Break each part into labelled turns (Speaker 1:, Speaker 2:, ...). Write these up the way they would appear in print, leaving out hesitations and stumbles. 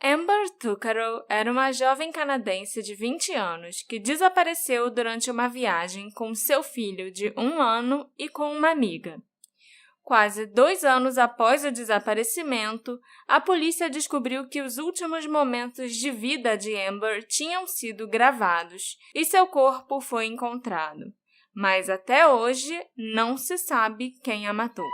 Speaker 1: Amber Tucaro era uma jovem canadense de 20 anos que desapareceu durante uma viagem com seu filho de 1 ano e com uma amiga. Quase 2 anos após o desaparecimento, a polícia descobriu que os últimos momentos de vida de Amber tinham sido gravados e seu corpo foi encontrado. Mas até hoje não se sabe quem a matou.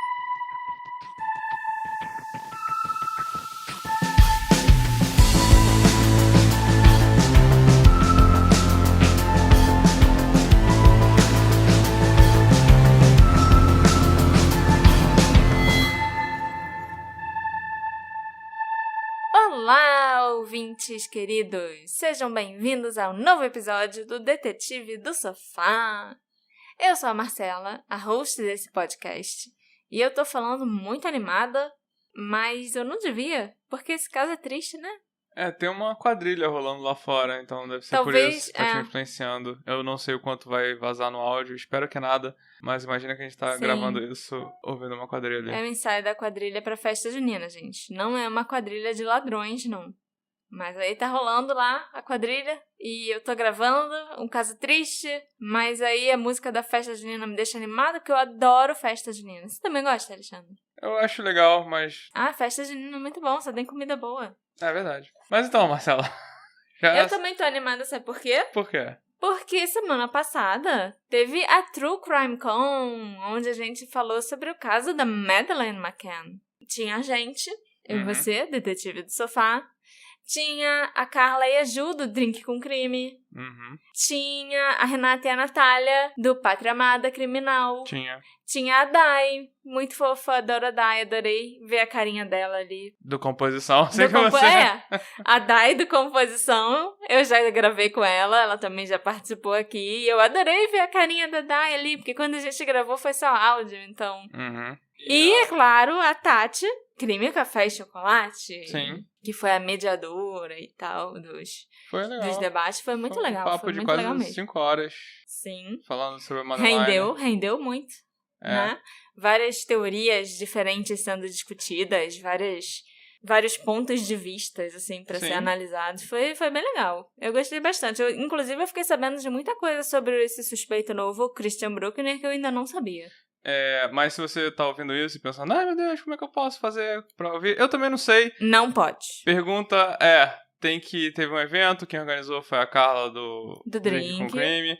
Speaker 1: Olá, ouvintes queridos! Sejam bem-vindos ao novo episódio do Detetive do Sofá. Eu sou a Marcela, a host desse podcast, e eu tô falando muito animada, mas eu não devia, porque esse caso é triste, né?
Speaker 2: Tem uma quadrilha rolando lá fora, então deve ser
Speaker 1: Talvez,
Speaker 2: por isso que tá te influenciando. Eu não sei o quanto vai vazar no áudio, espero que nada, mas imagina que a gente tá gravando isso ouvindo uma quadrilha.
Speaker 1: É o ensaio da quadrilha pra festa junina, gente. Não é uma quadrilha de ladrões, não. Mas aí tá rolando lá a quadrilha e eu tô gravando um caso triste, mas aí a música da festa junina me deixa animada, porque eu adoro festa junina. Você também gosta, Alexandre?
Speaker 2: Eu acho legal, mas...
Speaker 1: festa junina é muito bom, só tem comida boa.
Speaker 2: É verdade. Mas então, Marcela...
Speaker 1: Eu também tô animada, sabe por quê?
Speaker 2: Por quê?
Speaker 1: Porque semana passada teve a True Crime Con, onde a gente falou sobre o caso da Madeleine McCann. Tinha a gente, eu e você, detetive do sofá. Tinha a Carla e a Ju, do Drink com Crime. Tinha a Renata e a Natália, do Pátria Amada Criminal. Tinha a Dai, muito fofa, adoro a Dai, adorei ver a carinha dela ali.
Speaker 2: Do Composição, sei que você...
Speaker 1: A Dai do Composição, eu já gravei com ela também já participou aqui. E eu adorei ver a carinha da Dai ali, porque quando a gente gravou foi só áudio, então... E, é claro, a Tati, Crime, Café e Chocolate.
Speaker 2: Sim.
Speaker 1: Que foi a mediadora e tal dos debates. Foi muito legal.
Speaker 2: Um papo
Speaker 1: foi
Speaker 2: de
Speaker 1: muito
Speaker 2: quase
Speaker 1: legal mesmo.
Speaker 2: 5 horas.
Speaker 1: Sim.
Speaker 2: Falando sobre a Madeleine.
Speaker 1: Rendeu muito. Né? Várias teorias diferentes sendo discutidas, vários pontos de vista, assim, pra ser analisados. Foi bem legal. Eu gostei bastante. Inclusive, eu fiquei sabendo de muita coisa sobre esse suspeito novo, Christian Bruckner, que eu ainda não sabia.
Speaker 2: Mas se você tá ouvindo isso e pensando, ai meu Deus, como é que eu posso fazer pra ouvir? Eu também não sei.
Speaker 1: Não pode.
Speaker 2: Pergunta teve um evento, quem organizou foi a Carla do Drink com Crime.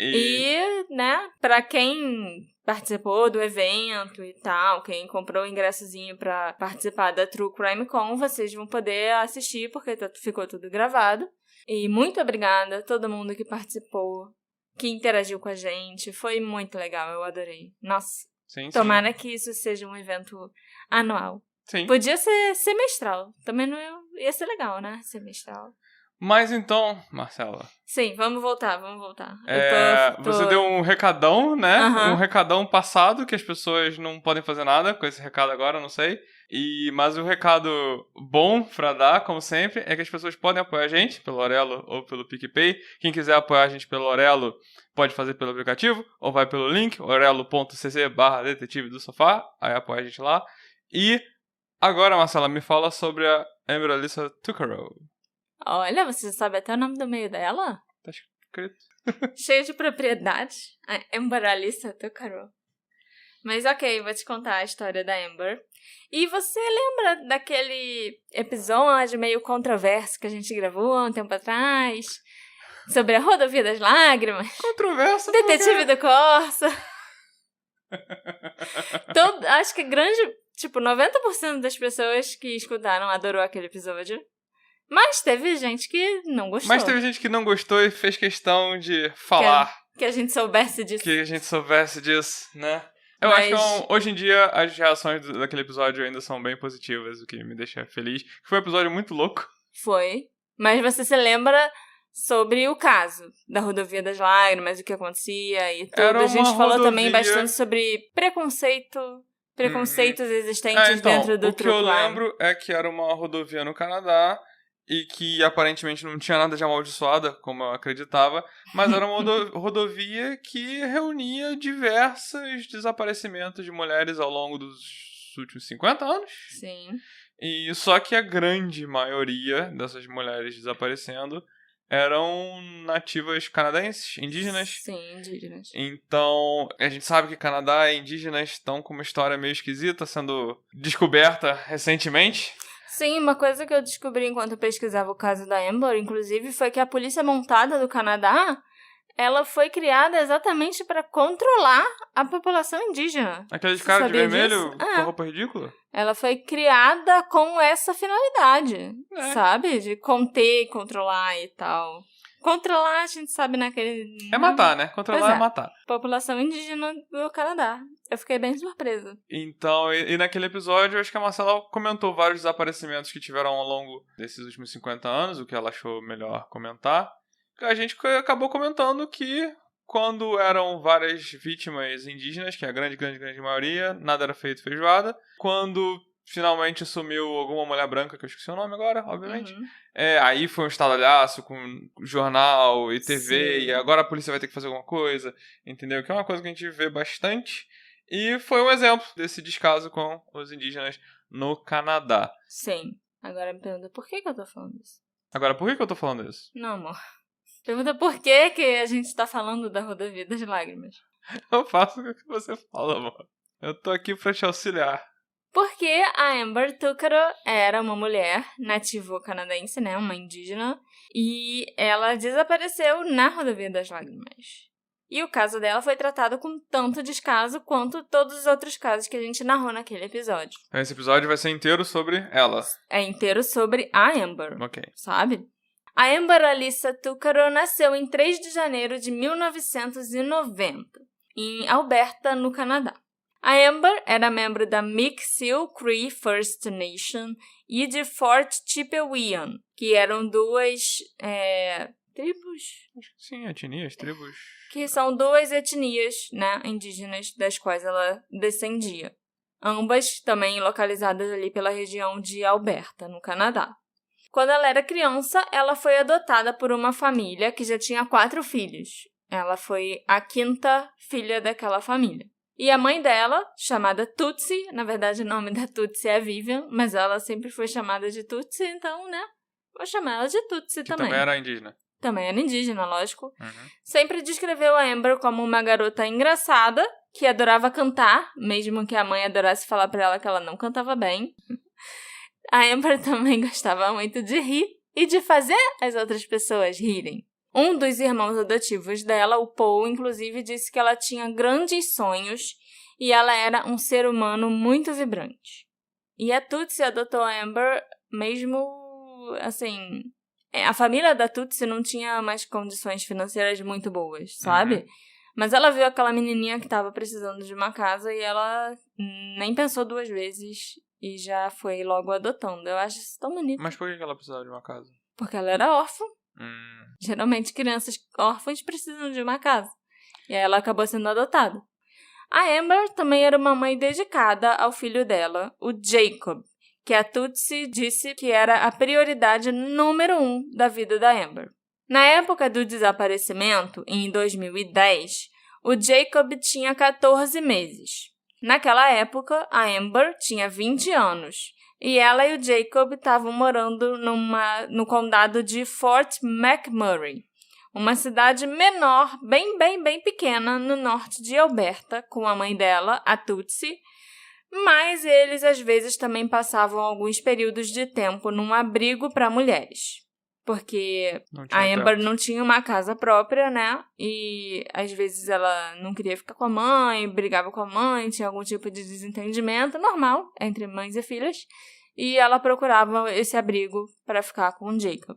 Speaker 1: E, né, pra quem participou do evento e tal, quem comprou o ingressozinho pra participar da True Crime Con, vocês vão poder assistir, porque ficou tudo gravado. E muito obrigada a todo mundo que participou, que interagiu com a gente. Foi muito legal, eu adorei. Nossa, tomara que isso seja um evento anual. Sim. Podia ser semestral. Também não ia ser legal, né? Semestral.
Speaker 2: Mas então, Marcela...
Speaker 1: Sim, vamos voltar.
Speaker 2: Você deu um recadão, né? Um recadão passado, que as pessoas não podem fazer nada com esse recado agora, não sei. Mas o recado bom pra dar, como sempre, é que as pessoas podem apoiar a gente pelo Orelo ou pelo PicPay. Quem quiser apoiar a gente pelo Orelo, pode fazer pelo aplicativo, ou vai pelo link, orelo.cc/detetive do sofá, aí apoia a gente lá. E agora, Marcela, me fala sobre a Amber Alyssa Tucaro.
Speaker 1: Olha, você já sabe até o nome do meio dela?
Speaker 2: Tá escrito.
Speaker 1: Cheio de propriedade. A Amber Alyssa Tucaro. Mas ok, vou te contar a história da Amber. E você lembra daquele episódio meio controverso que a gente gravou há um tempo atrás? Sobre a Rodovia das Lágrimas?
Speaker 2: Controverso?
Speaker 1: Detetive do Corsa. Acho que 90% das pessoas que escutaram adorou aquele episódio. Mas teve gente que não gostou.
Speaker 2: Mas teve gente que não gostou e fez questão de falar.
Speaker 1: Que a gente soubesse disso.
Speaker 2: Que a gente soubesse disso, né? Eu acho que hoje em dia as reações daquele episódio ainda são bem positivas, o que me deixa feliz. Foi um episódio muito louco.
Speaker 1: Foi. Mas você se lembra sobre o caso da Rodovia das Lágrimas, o que acontecia e tudo. A gente falou também bastante sobre preconceitos existentes dentro do True Crime.
Speaker 2: O que eu lembro é que era uma rodovia no Canadá e que aparentemente não tinha nada de amaldiçoada, como eu acreditava, mas era uma rodovia que reunia diversos desaparecimentos de mulheres ao longo dos últimos 50 anos.
Speaker 1: Sim.
Speaker 2: E só que a grande maioria dessas mulheres desaparecendo eram nativas canadenses, indígenas.
Speaker 1: Sim, indígenas.
Speaker 2: Então, a gente sabe que Canadá e indígenas estão com uma história meio esquisita, sendo descoberta recentemente.
Speaker 1: Sim, uma coisa que eu descobri enquanto eu pesquisava o caso da Amber, inclusive, foi que a Polícia Montada do Canadá, ela foi criada exatamente para controlar a população indígena.
Speaker 2: Aqueles caras de vermelho com roupa ridícula?
Speaker 1: Ela foi criada com essa finalidade, sabe? De conter, controlar e tal. Controlar, a gente sabe naquele...
Speaker 2: É matar, né? Controlar é matar.
Speaker 1: População indígena do Canadá. Eu fiquei bem surpresa.
Speaker 2: Então, e naquele episódio, eu acho que a Marcela comentou vários desaparecimentos que tiveram ao longo desses últimos 50 anos, o que ela achou melhor comentar. A gente acabou comentando que quando eram várias vítimas indígenas, que é a grande maioria, nada era feito feijoada. Quando finalmente sumiu alguma mulher branca, que eu esqueci o nome agora, obviamente. Aí foi um estardalhaço com jornal e TV, e agora a polícia vai ter que fazer alguma coisa, entendeu? Que é uma coisa que a gente vê bastante. E foi um exemplo desse descaso com os indígenas no Canadá.
Speaker 1: Sim. Agora me pergunta, por que eu tô falando isso?
Speaker 2: Agora, por que eu tô falando isso?
Speaker 1: Não, amor. Pergunta por que a gente tá falando da Rodovia das Lágrimas.
Speaker 2: Eu faço o que você fala, amor. Eu tô aqui pra te auxiliar.
Speaker 1: Porque a Amber Tuckero era uma mulher nativo-canadense, né? Uma indígena. E ela desapareceu na Rodovia das Lágrimas. E o caso dela foi tratado com tanto descaso quanto todos os outros casos que a gente narrou naquele episódio.
Speaker 2: Esse episódio vai ser inteiro sobre ela.
Speaker 1: É inteiro sobre a Amber.
Speaker 2: Ok.
Speaker 1: Sabe? A Amber Alyssa Tuckero nasceu em 3 de janeiro de 1990, em Alberta, no Canadá. A Amber era membro da Mi'kmaq Cree First Nation e de Fort Chipewyan, que eram duas tribos?
Speaker 2: Acho que sim, etnias, tribos.
Speaker 1: Que são duas etnias, né, indígenas das quais ela descendia. Ambas também localizadas ali pela região de Alberta, no Canadá. Quando ela era criança, ela foi adotada por uma família que já tinha 4 filhos. Ela foi a 5ª filha daquela família. E a mãe dela, chamada Tutsi, na verdade o nome da Tutsi é Vivian, mas ela sempre foi chamada de Tutsi, então, né, vou chamar ela de Tutsi também.
Speaker 2: Também era indígena.
Speaker 1: Também era indígena, lógico. Sempre descreveu a Amber como uma garota engraçada, que adorava cantar, mesmo que a mãe adorasse falar pra ela que ela não cantava bem. A Amber também gostava muito de rir e de fazer as outras pessoas rirem. Um dos irmãos adotivos dela, o Paul, inclusive, disse que ela tinha grandes sonhos e ela era um ser humano muito vibrante. E a Tutsi adotou a Amber mesmo, assim... A família da Tutsi não tinha mais condições financeiras muito boas, sabe? Mas ela viu aquela menininha que estava precisando de uma casa e ela nem pensou 2 vezes e já foi logo adotando. Eu acho isso tão bonito.
Speaker 2: Mas por que ela precisava de uma casa?
Speaker 1: Porque ela era órfã. Geralmente crianças órfãs precisam de uma casa. E aí ela acabou sendo adotada. A Amber também era uma mãe dedicada ao filho dela, o Jacob, que a Tutsi disse que era a prioridade número 1 da vida da Amber. Na época do desaparecimento, em 2010, o Jacob tinha 14 meses. Naquela época, a Amber tinha 20 anos e ela e o Jacob estavam morando no condado de Fort McMurray, uma cidade menor, bem pequena, no norte de Alberta, com a mãe dela, a Tutsi, mas eles às vezes também passavam alguns períodos de tempo num abrigo para mulheres. Porque a Amber não tinha uma casa própria, né? E às vezes ela não queria ficar com a mãe, brigava com a mãe, tinha algum tipo de desentendimento normal entre mães e filhas. E ela procurava esse abrigo para ficar com o Jacob.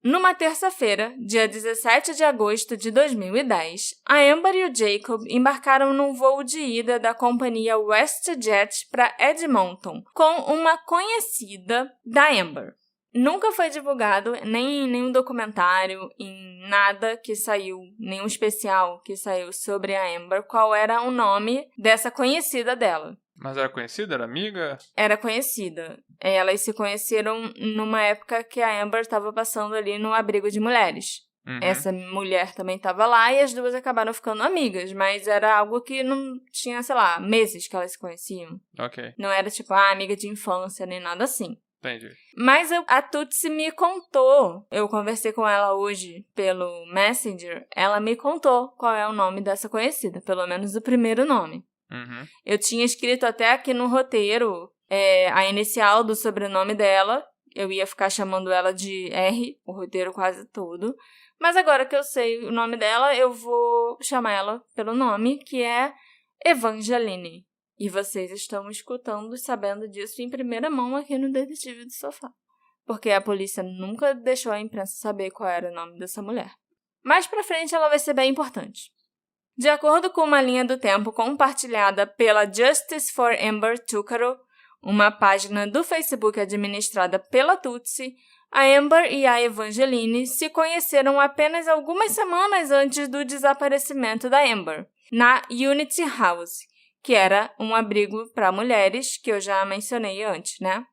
Speaker 1: Numa terça-feira, dia 17 de agosto de 2010, a Amber e o Jacob embarcaram num voo de ida da companhia WestJet para Edmonton, com uma conhecida da Amber. Nunca foi divulgado nem em nenhum documentário, em nada que saiu, nenhum especial que saiu sobre a Amber, qual era o nome dessa conhecida dela.
Speaker 2: Mas era conhecida? Era amiga?
Speaker 1: Era conhecida. Elas se conheceram numa época que a Amber estava passando ali no abrigo de mulheres. Essa mulher também estava lá e as duas acabaram ficando amigas, mas era algo que não tinha, sei lá, meses que elas se conheciam.
Speaker 2: Ok.
Speaker 1: Não era tipo, amiga de infância, nem nada assim.
Speaker 2: Entendi.
Speaker 1: Mas a Tutsi me contou, eu conversei com ela hoje pelo Messenger, ela me contou qual é o nome dessa conhecida, pelo menos o primeiro nome. Eu tinha escrito até aqui no roteiro a inicial do sobrenome dela, eu ia ficar chamando ela de R, o roteiro quase todo. Mas agora que eu sei o nome dela, eu vou chamar ela pelo nome, que é Evangeline. E vocês estão escutando e sabendo disso em primeira mão aqui no Detetive do Sofá. Porque a polícia nunca deixou a imprensa saber qual era o nome dessa mulher. Mais pra frente ela vai ser bem importante. De acordo com uma linha do tempo compartilhada pela Justice for Amber Tucaro, uma página do Facebook administrada pela Tutsi, a Amber e a Evangeline se conheceram apenas algumas semanas antes do desaparecimento da Amber, na Unity House, que era um abrigo para mulheres, que eu já mencionei antes, né?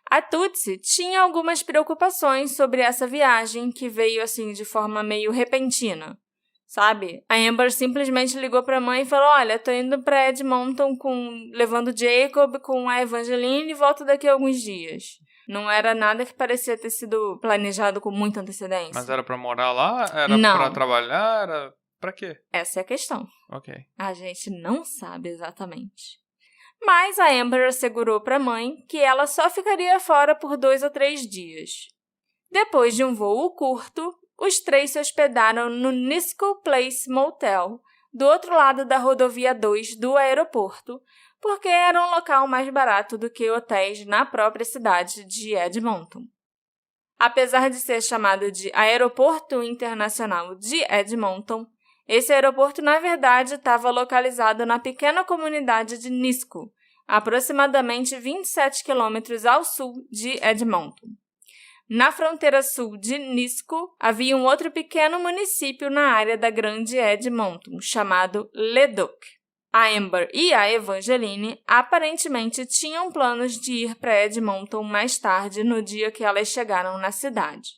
Speaker 1: A Tutsi tinha algumas preocupações sobre essa viagem que veio assim de forma meio repentina, sabe? A Amber simplesmente ligou para a mãe e falou, olha, tô indo para Edmonton levando Jacob com a Evangeline e volto daqui a alguns dias. Não era nada que parecia ter sido planejado com muita antecedência.
Speaker 2: Mas era pra morar lá? Era pra trabalhar? Era pra quê?
Speaker 1: Essa é a questão.
Speaker 2: Ok.
Speaker 1: A gente não sabe exatamente. Mas a Amber assegurou pra mãe que ela só ficaria fora por 2 ou 3 dias. Depois de um voo curto, os 3 se hospedaram no Nisco Place Motel, do outro lado da rodovia 2 do aeroporto, porque era um local mais barato do que hotéis na própria cidade de Edmonton. Apesar de ser chamado de Aeroporto Internacional de Edmonton, esse aeroporto, na verdade, estava localizado na pequena comunidade de Nisco, aproximadamente 27 quilômetros ao sul de Edmonton. Na fronteira sul de Nisco, havia um outro pequeno município na área da Grande Edmonton, chamado Leduc. A Amber e a Evangeline aparentemente tinham planos de ir para Edmonton mais tarde, no dia que elas chegaram na cidade.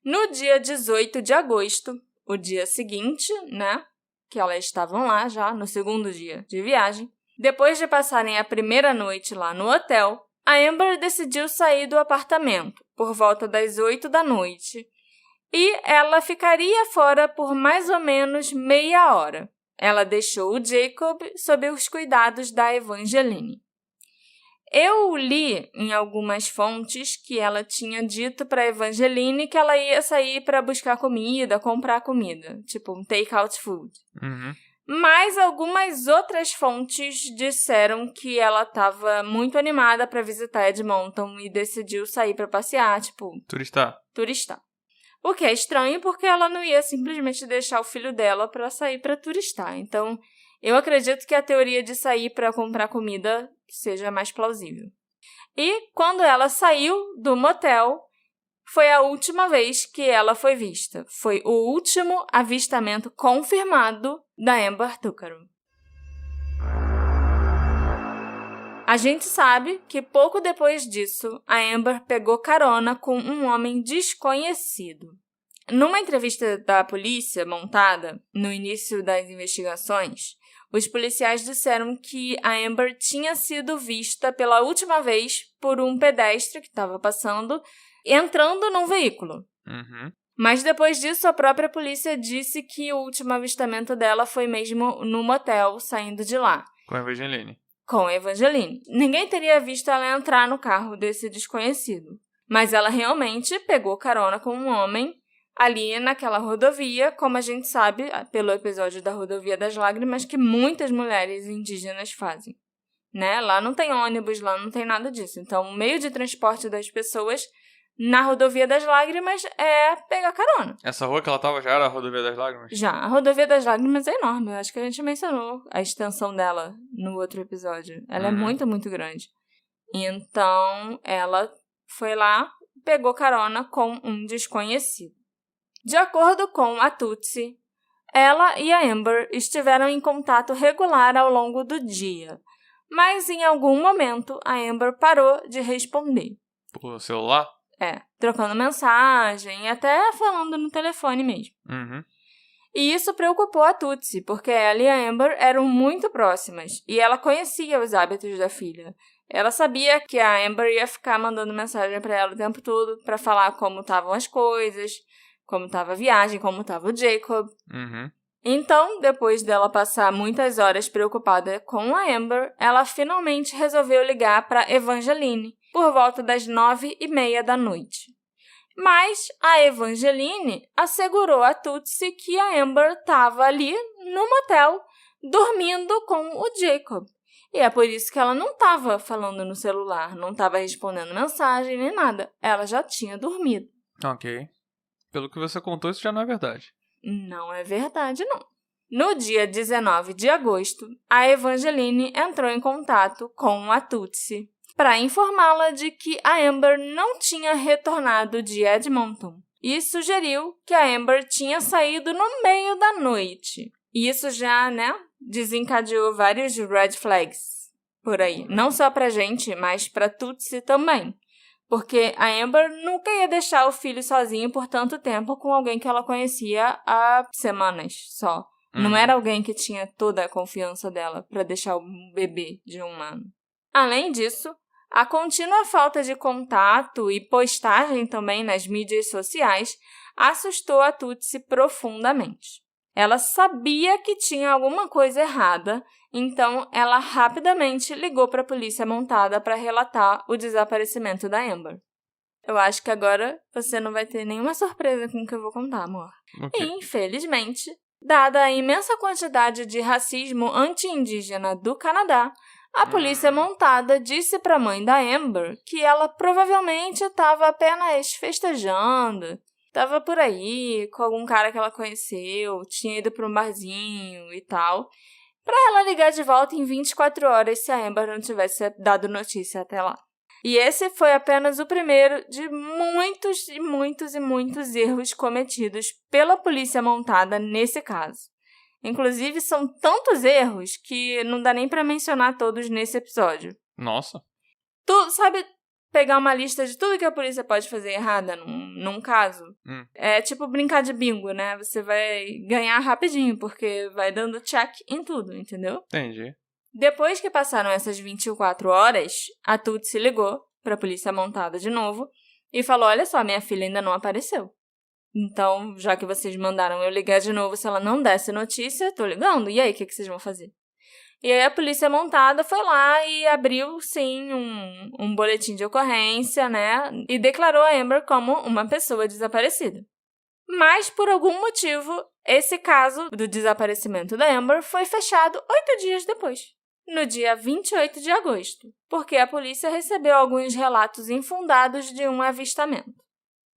Speaker 1: No dia 18 de agosto, o dia seguinte, né, que elas estavam lá já, no segundo dia de viagem, depois de passarem a primeira noite lá no hotel, a Amber decidiu sair do apartamento por volta das 8 da noite e ela ficaria fora por mais ou menos meia hora. Ela deixou o Jacob sob os cuidados da Evangeline. Eu li em algumas fontes que ela tinha dito para a Evangeline que ela ia sair para buscar comida, comprar comida, tipo um take-out food. Mas algumas outras fontes disseram que ela estava muito animada para visitar Edmonton e decidiu sair para passear, tipo...
Speaker 2: Turistar.
Speaker 1: O que é estranho porque ela não ia simplesmente deixar o filho dela para sair para turistar. Então, eu acredito que a teoria de sair para comprar comida seja mais plausível. E quando ela saiu do motel, foi a última vez que ela foi vista. Foi o último avistamento confirmado da Amber Tucaro. A gente sabe que pouco depois disso, a Amber pegou carona com um homem desconhecido. Numa entrevista da polícia montada no início das investigações, os policiais disseram que a Amber tinha sido vista pela última vez por um pedestre que estava passando, entrando num veículo. Mas depois disso, a própria polícia disse que o último avistamento dela foi mesmo no motel, saindo de lá.
Speaker 2: Com a Evangeline.
Speaker 1: Com a Evangeline. Ninguém teria visto ela entrar no carro desse desconhecido. Mas ela realmente pegou carona com um homem ali naquela rodovia, como a gente sabe pelo episódio da Rodovia das Lágrimas, que muitas mulheres indígenas fazem. Né? Lá não tem ônibus, lá não tem nada disso. Então, o meio de transporte das pessoas na Rodovia das Lágrimas é pegar carona.
Speaker 2: Essa rua que ela tava já era a Rodovia das Lágrimas?
Speaker 1: Já. A Rodovia das Lágrimas é enorme. Eu acho que a gente mencionou a extensão dela no outro episódio. Ela é muito, muito grande. Então, ela foi lá, pegou carona com um desconhecido. De acordo com a Tutsi, ela e a Amber estiveram em contato regular ao longo do dia. Mas, em algum momento, a Amber parou de responder.
Speaker 2: Por celular?
Speaker 1: trocando mensagem e até falando no telefone mesmo.
Speaker 2: Uhum.
Speaker 1: E isso preocupou a Tootsie, porque ela e a Amber eram muito próximas e ela conhecia os hábitos da filha. Ela sabia que a Amber ia ficar mandando mensagem para ela o tempo todo para falar como estavam as coisas, como estava a viagem, como estava o Jacob.
Speaker 2: Uhum.
Speaker 1: Então, depois dela passar muitas horas preocupada com a Amber, ela finalmente resolveu ligar para Evangeline por volta das 9h30 da noite. Mas a Evangeline assegurou a Tootsie que a Amber estava ali no motel, dormindo com o Jacob. E é por isso que ela não estava falando no celular, não estava respondendo mensagem nem nada. Ela já tinha dormido.
Speaker 2: Ok. Pelo que você contou, isso já não é verdade.
Speaker 1: Não é verdade, não. No dia 19 de agosto, a Evangeline entrou em contato com a Tootsie para informá-la de que a Amber não tinha retornado de Edmonton e sugeriu que a Amber tinha saído no meio da noite. E isso já, desencadeou vários red flags por aí. Não só pra gente, mas pra Tootsie também. Porque a Amber nunca ia deixar o filho sozinho por tanto tempo com alguém que ela conhecia há semanas só. Não era alguém que tinha toda a confiança dela pra deixar o bebê de 1 ano. Além disso, a contínua falta de contato e postagem também nas mídias sociais assustou a Tootsie profundamente. Ela sabia que tinha alguma coisa errada, então ela rapidamente ligou para a polícia montada para relatar o desaparecimento da Amber. Eu acho que agora você não vai ter nenhuma surpresa com o que eu vou contar, amor.
Speaker 2: Okay.
Speaker 1: E, infelizmente, dada a imensa quantidade de racismo anti-indígena do Canadá, a polícia montada disse para a mãe da Amber que ela provavelmente estava apenas festejando, estava por aí com algum cara que ela conheceu, tinha ido para um barzinho e tal, para ela ligar de volta em 24 horas se a Amber não tivesse dado notícia até lá. E esse foi apenas o primeiro de muitos erros cometidos pela polícia montada nesse caso. Inclusive, são tantos erros que não dá nem pra mencionar todos nesse episódio.
Speaker 2: Nossa.
Speaker 1: Tu sabe pegar uma lista de tudo que a polícia pode fazer errada num caso? É tipo brincar de bingo, né? Você vai ganhar rapidinho, porque vai dando check em tudo, entendeu?
Speaker 2: Entendi.
Speaker 1: Depois que passaram essas 24 horas, a Tootsie ligou pra polícia montada de novo e falou, olha só, minha filha ainda não apareceu. Então, já que vocês mandaram eu ligar de novo, se ela não desse notícia, tô ligando. E aí, o que vocês vão fazer? E aí a polícia montada foi lá e abriu, sim, um boletim de ocorrência, né? E declarou a Amber como uma pessoa desaparecida. Mas, por algum motivo, esse caso do desaparecimento da Amber foi fechado 8 dias depois, no dia 28 de agosto, porque a polícia recebeu alguns relatos infundados de um avistamento.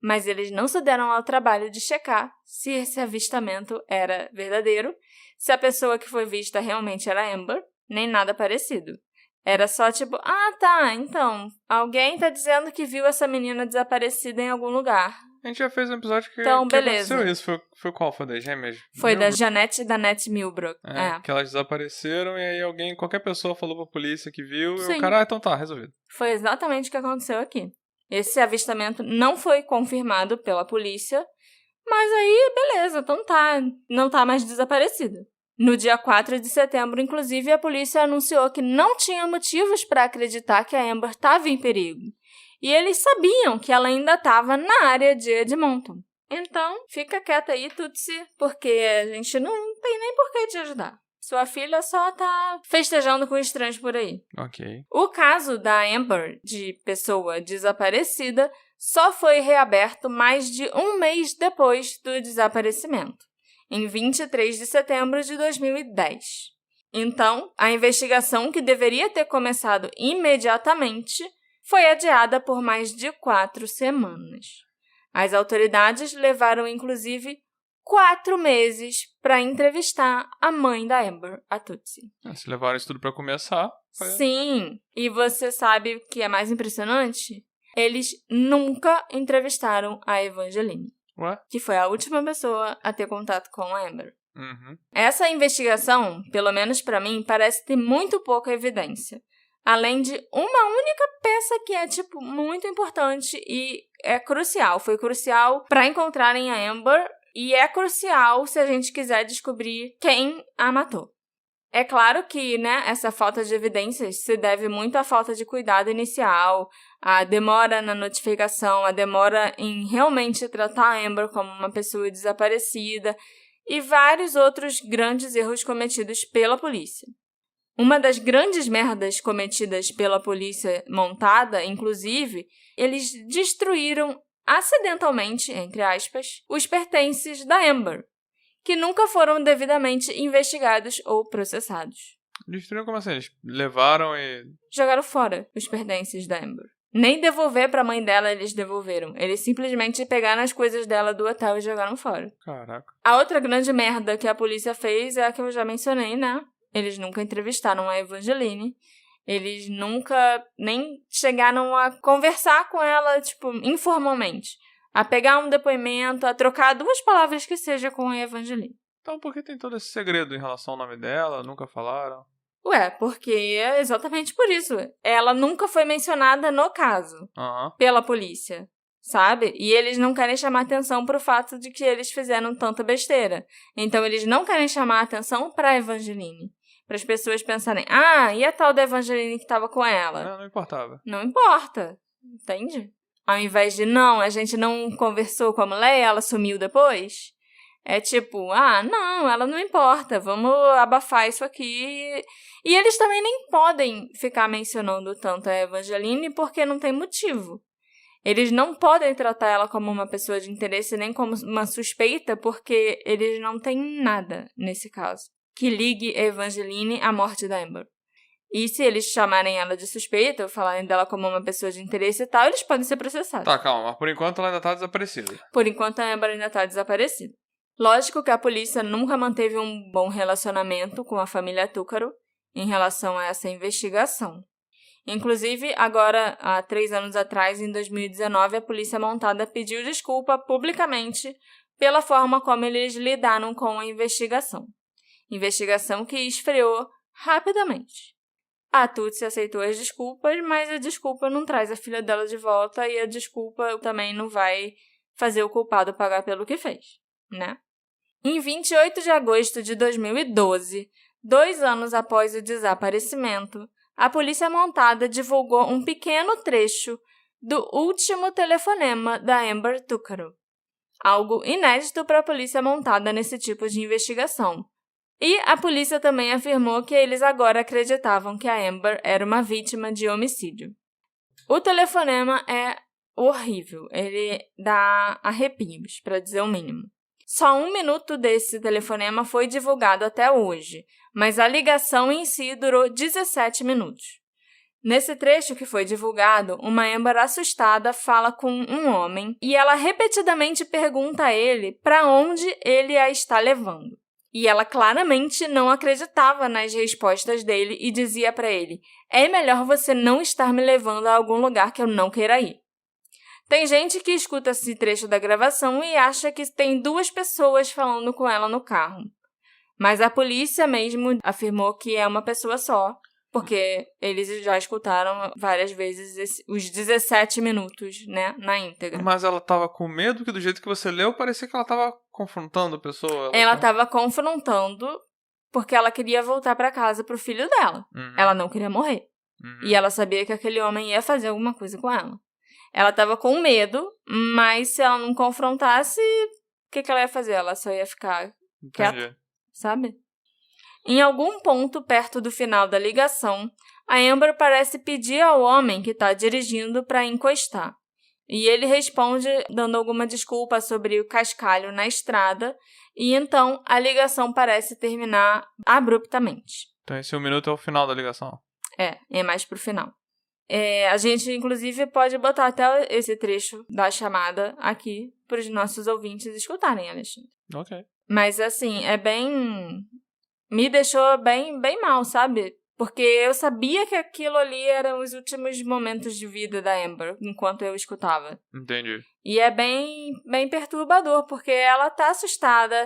Speaker 1: Mas eles não se deram ao trabalho de checar se esse avistamento era verdadeiro, se a pessoa que foi vista realmente era Amber, nem nada parecido. Era só tipo, então, alguém tá dizendo que viu essa menina desaparecida em algum lugar.
Speaker 2: A gente já fez um episódio que,
Speaker 1: então,
Speaker 2: que
Speaker 1: beleza.
Speaker 2: aconteceu isso. Foi qual? Foi das gêmeas?
Speaker 1: Foi da Janette e da Nette Milbrook.
Speaker 2: Que elas desapareceram e aí qualquer pessoa falou pra polícia que viu
Speaker 1: Sim.
Speaker 2: E o cara, então tá, resolvido.
Speaker 1: Foi exatamente o que aconteceu aqui. Esse avistamento não foi confirmado pela polícia, mas aí, beleza, então não tá mais desaparecido. No dia 4 de setembro, inclusive, a polícia anunciou que não tinha motivos para acreditar que a Amber estava em perigo. E eles sabiam que ela ainda estava na área de Edmonton. Então, fica quieta aí, Tootsie, porque a gente não tem nem por que te ajudar. Sua filha só tá festejando com estranhos por aí.
Speaker 2: Ok.
Speaker 1: O caso da Amber, de pessoa desaparecida, só foi reaberto mais de 1 mês depois do desaparecimento, em 23 de setembro de 2010. Então, a investigação, que deveria ter começado imediatamente, foi adiada por mais de 4 semanas. As autoridades levaram, inclusive, 4 meses para entrevistar a mãe da Amber, a Tootsie.
Speaker 2: Se levaram isso tudo para começar...
Speaker 1: Sim, e você sabe o que é mais impressionante? Eles nunca entrevistaram a Evangeline, que foi a última pessoa a ter contato com a Amber.
Speaker 2: Uhum.
Speaker 1: Essa investigação, pelo menos para mim, parece ter muito pouca evidência. Além de uma única peça que é, muito importante e é crucial. Foi crucial para encontrarem a Amber e é crucial se a gente quiser descobrir quem a matou. É claro que, né, essa falta de evidências se deve muito à falta de cuidado inicial, à demora na notificação, à demora em realmente tratar a Amber como uma pessoa desaparecida e vários outros grandes erros cometidos pela polícia. Uma das grandes merdas cometidas pela polícia montada, inclusive, eles destruíram acidentalmente, entre aspas, os pertences da Amber, que nunca foram devidamente investigados ou processados.
Speaker 2: Destruíram como assim? Eles levaram e...
Speaker 1: Jogaram fora os pertences da Amber. Nem devolver pra mãe dela eles devolveram. Eles simplesmente pegaram as coisas dela do hotel e jogaram fora.
Speaker 2: Caraca.
Speaker 1: A outra grande merda que a polícia fez é a que eu já mencionei, né? Eles nunca entrevistaram a Evangeline. Eles nunca nem chegaram a conversar com ela, tipo, informalmente. A pegar um depoimento, a trocar 2 palavras que seja com a Evangeline.
Speaker 2: Então por que tem todo esse segredo em relação ao nome dela? Nunca falaram?
Speaker 1: Ué, porque é exatamente por isso. Ela nunca foi mencionada no caso pela polícia, sabe? E eles não querem chamar atenção pro fato de que eles fizeram tanta besteira. Então eles não querem chamar atenção pra Evangeline. Para as pessoas pensarem, e a tal da Evangeline que tava com ela?
Speaker 2: Não importava.
Speaker 1: Não importa, entende? Ao invés de, a gente não conversou com a mulher e ela sumiu depois. É tipo, não, ela não importa, vamos abafar isso aqui. E eles também nem podem ficar mencionando tanto a Evangeline porque não tem motivo. Eles não podem tratar ela como uma pessoa de interesse nem como uma suspeita porque eles não têm nada, nesse caso, que ligue a Evangeline à morte da Amber. E se eles chamarem ela de suspeita ou falarem dela como uma pessoa de interesse e tal, eles podem ser processados.
Speaker 2: Tá, calma, mas por enquanto ela ainda tá desaparecida.
Speaker 1: Por enquanto a Amber ainda tá desaparecida. Lógico que a polícia nunca manteve um bom relacionamento com a família Túcaro em relação a essa investigação. Inclusive, agora, há 3 anos atrás, em 2019, a polícia montada pediu desculpa publicamente pela forma como eles lidaram com a investigação. Investigação que esfriou rapidamente. A Tutsi aceitou as desculpas, mas a desculpa não traz a filha dela de volta e a desculpa também não vai fazer o culpado pagar pelo que fez, né? Em 28 de agosto de 2012, 2 anos após o desaparecimento, a polícia montada divulgou um pequeno trecho do último telefonema da Amber Túcaro. Algo inédito para a polícia montada nesse tipo de investigação. E a polícia também afirmou que eles agora acreditavam que a Amber era uma vítima de homicídio. O telefonema é horrível, ele dá arrepios, para dizer o mínimo. Só 1 minuto desse telefonema foi divulgado até hoje, mas a ligação em si durou 17 minutos. Nesse trecho que foi divulgado, uma Amber assustada fala com um homem e ela repetidamente pergunta a ele para onde ele a está levando. E ela claramente não acreditava nas respostas dele e dizia para ele: é melhor você não estar me levando a algum lugar que eu não queira ir. Tem gente que escuta esse trecho da gravação e acha que tem 2 pessoas falando com ela no carro. Mas a polícia mesmo afirmou que é uma pessoa só, porque eles já escutaram várias vezes os 17 minutos, né, na íntegra.
Speaker 2: Mas ela tava com medo que do jeito que você leu, parecia que ela tava confrontando a pessoa.
Speaker 1: Ela tava confrontando porque ela queria voltar pra casa pro filho dela. Ela não queria morrer. E ela sabia que aquele homem ia fazer alguma coisa com ela. Ela tava com medo, mas se ela não confrontasse, o que ela ia fazer? Ela só ia ficar quieta, sabe? Em algum ponto perto do final da ligação, a Amber parece pedir ao homem que está dirigindo para encostar. E ele responde dando alguma desculpa sobre o cascalho na estrada, e então a ligação parece terminar abruptamente.
Speaker 2: Então esse 1 minuto é o final da ligação?
Speaker 1: É mais pro final. A gente, inclusive, pode botar até esse trecho da chamada aqui para os nossos ouvintes escutarem, Alexandre.
Speaker 2: Ok.
Speaker 1: Mas, assim, me deixou bem mal, sabe? Porque eu sabia que aquilo ali eram os últimos momentos de vida da Amber, enquanto eu escutava.
Speaker 2: Entendi.
Speaker 1: E é bem perturbador, porque ela tá assustada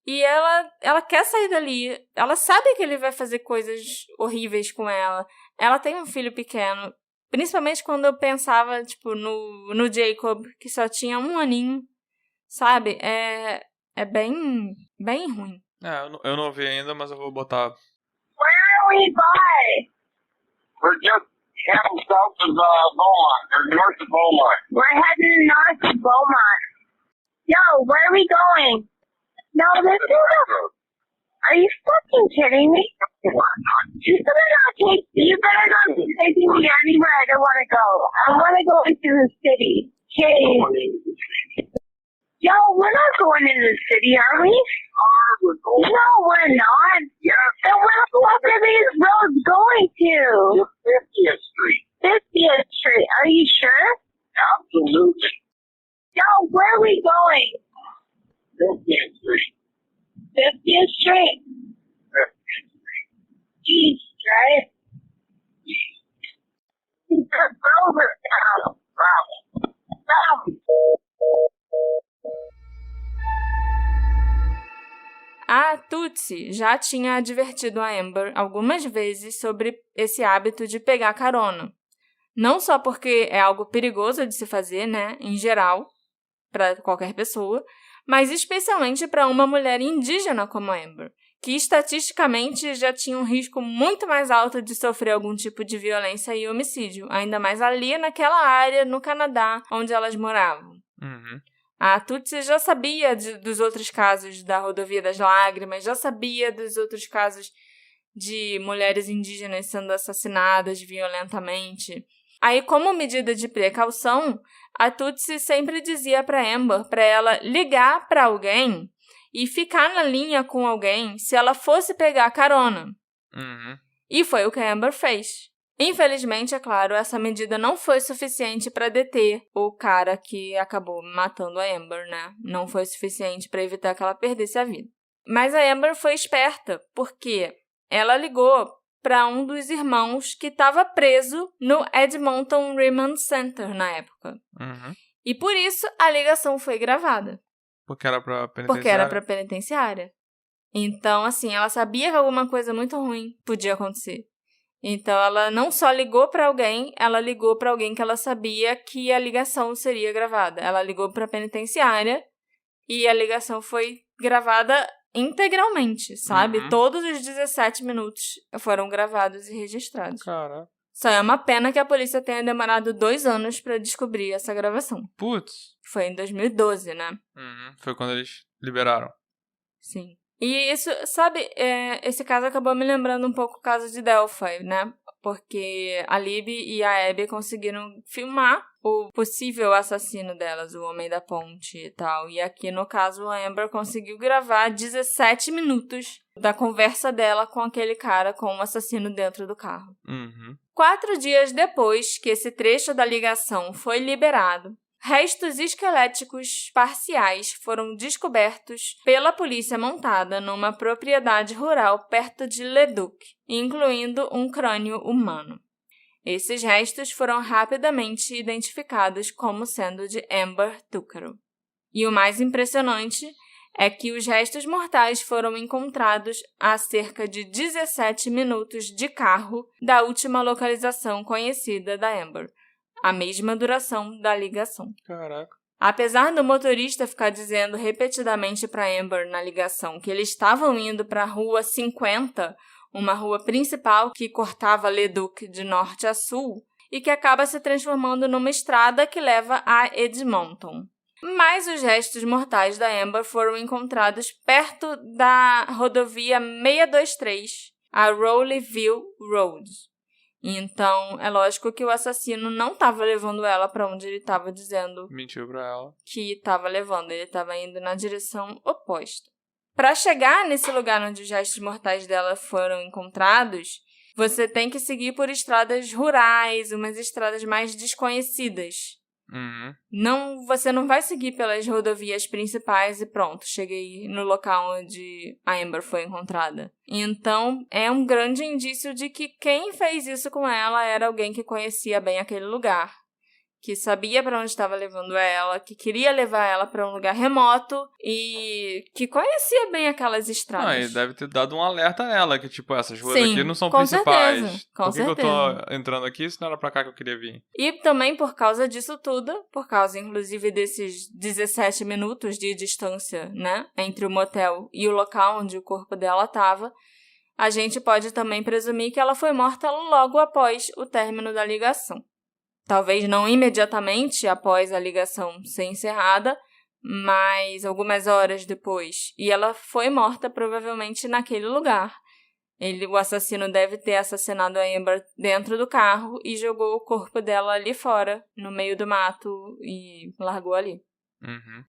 Speaker 1: e ela quer sair dali. Ela sabe que ele vai fazer coisas horríveis com ela. Ela tem um filho pequeno. Principalmente quando eu pensava, tipo, no Jacob, que só tinha 1 aninho, sabe? É bem ruim.
Speaker 2: Eu não ouvi ainda, mas eu vou botar.
Speaker 3: Where are we by? We're just heading south of Beaumont, or north of Beaumont. We're heading north of Beaumont. Yo, where are we going? No, this is Are you fucking kidding me? You better not be taking me anywhere I don't want to go. I want to go into the city. Hey. Yo, we're not going into the city, are we? No, we're not. Then where are these roads going to? 50th Street. 50th Street. Are you sure? Absolutely. Yo, where are we going? 50th Street. 50th Street. 50th Street. East, right? East. Over. Bravo.
Speaker 1: A Tootsie já tinha advertido a Amber algumas vezes sobre esse hábito de pegar carona. Não só porque é algo perigoso de se fazer, né, em geral, para qualquer pessoa, mas especialmente para uma mulher indígena como a Amber, que estatisticamente já tinha um risco muito mais alto de sofrer algum tipo de violência e homicídio, ainda mais ali naquela área no Canadá onde elas moravam.
Speaker 2: Uhum.
Speaker 1: A Tootsie já sabia dos outros casos da Rodovia das Lágrimas, já sabia dos outros casos de mulheres indígenas sendo assassinadas violentamente. Aí, como medida de precaução, a Tootsie sempre dizia para Amber para ela ligar para alguém e ficar na linha com alguém se ela fosse pegar carona.
Speaker 2: Uhum.
Speaker 1: E foi o que a Amber fez. Infelizmente, é claro, essa medida não foi suficiente para deter o cara que acabou matando a Amber, né? Não foi suficiente para evitar que ela perdesse a vida. Mas a Amber foi esperta, porque ela ligou para um dos irmãos que estava preso no Edmonton Remand Center na época.
Speaker 2: Uhum.
Speaker 1: E por isso a ligação foi gravada.
Speaker 2: Porque era pra penitenciária?
Speaker 1: Porque era pra penitenciária. Então, assim, ela sabia que alguma coisa muito ruim podia acontecer. Então, ela não só ligou para alguém, ela ligou para alguém que ela sabia que a ligação seria gravada. Ela ligou para a penitenciária e a ligação foi gravada integralmente, sabe?
Speaker 2: Uhum.
Speaker 1: Todos os 17 minutos foram gravados e registrados.
Speaker 2: Caraca.
Speaker 1: Só é uma pena que a polícia tenha demorado 2 anos para descobrir essa gravação.
Speaker 2: Putz.
Speaker 1: Foi em 2012, né?
Speaker 2: Uhum. Foi quando eles liberaram.
Speaker 1: Sim. E isso, sabe, esse caso acabou me lembrando um pouco o caso de Delphi, né? Porque a Libby e a Abby conseguiram filmar o possível assassino delas, o Homem da Ponte e tal. E aqui, no caso, a Amber conseguiu gravar 17 minutos da conversa dela com aquele cara, com o assassino dentro do carro.
Speaker 2: Uhum.
Speaker 1: 4 dias depois que esse trecho da ligação foi liberado, restos esqueléticos parciais foram descobertos pela polícia montada numa propriedade rural perto de Leduc, incluindo um crânio humano. Esses restos foram rapidamente identificados como sendo de Amber Tuccaro. E o mais impressionante é que os restos mortais foram encontrados a cerca de 17 minutos de carro da última localização conhecida da Amber, a mesma duração da ligação.
Speaker 2: Caraca.
Speaker 1: Apesar do motorista ficar dizendo repetidamente para Amber na ligação que eles estavam indo para a Rua 50, uma rua principal que cortava Leduc de norte a sul e que acaba se transformando numa estrada que leva a Edmonton. Mas os restos mortais da Amber foram encontrados perto da rodovia 623, a Rowleyville Road. Então, é lógico que o assassino não estava levando ela para onde ele estava dizendo
Speaker 2: Mentiu pra ela.
Speaker 1: que estava levando. Ele estava indo na direção oposta. Para chegar nesse lugar onde os restos mortais dela foram encontrados, você tem que seguir por estradas rurais, umas estradas mais desconhecidas.
Speaker 2: Uhum.
Speaker 1: Você não vai seguir pelas rodovias principais e pronto, cheguei no local onde a Amber foi encontrada. Então, é um grande indício de que quem fez isso com ela era alguém que conhecia bem aquele lugar, que sabia para onde estava levando ela, que queria levar ela para um lugar remoto e que conhecia bem aquelas estradas.
Speaker 2: E deve ter dado um alerta nela, que tipo, essas ruas
Speaker 1: Sim,
Speaker 2: aqui não são
Speaker 1: com
Speaker 2: principais.
Speaker 1: certeza,
Speaker 2: Por que eu tô entrando aqui se não era pra cá que eu queria vir?
Speaker 1: E também por causa disso tudo, por causa inclusive desses 17 minutos de distância, né, entre o motel e o local onde o corpo dela estava, a gente pode também presumir que ela foi morta logo após o término da ligação. Talvez não imediatamente após a ligação ser encerrada, mas algumas horas depois. E ela foi morta provavelmente naquele lugar. O assassino deve ter assassinado a Amber dentro do carro e jogou o corpo dela ali fora, no meio do mato, e largou ali.
Speaker 2: Uhum.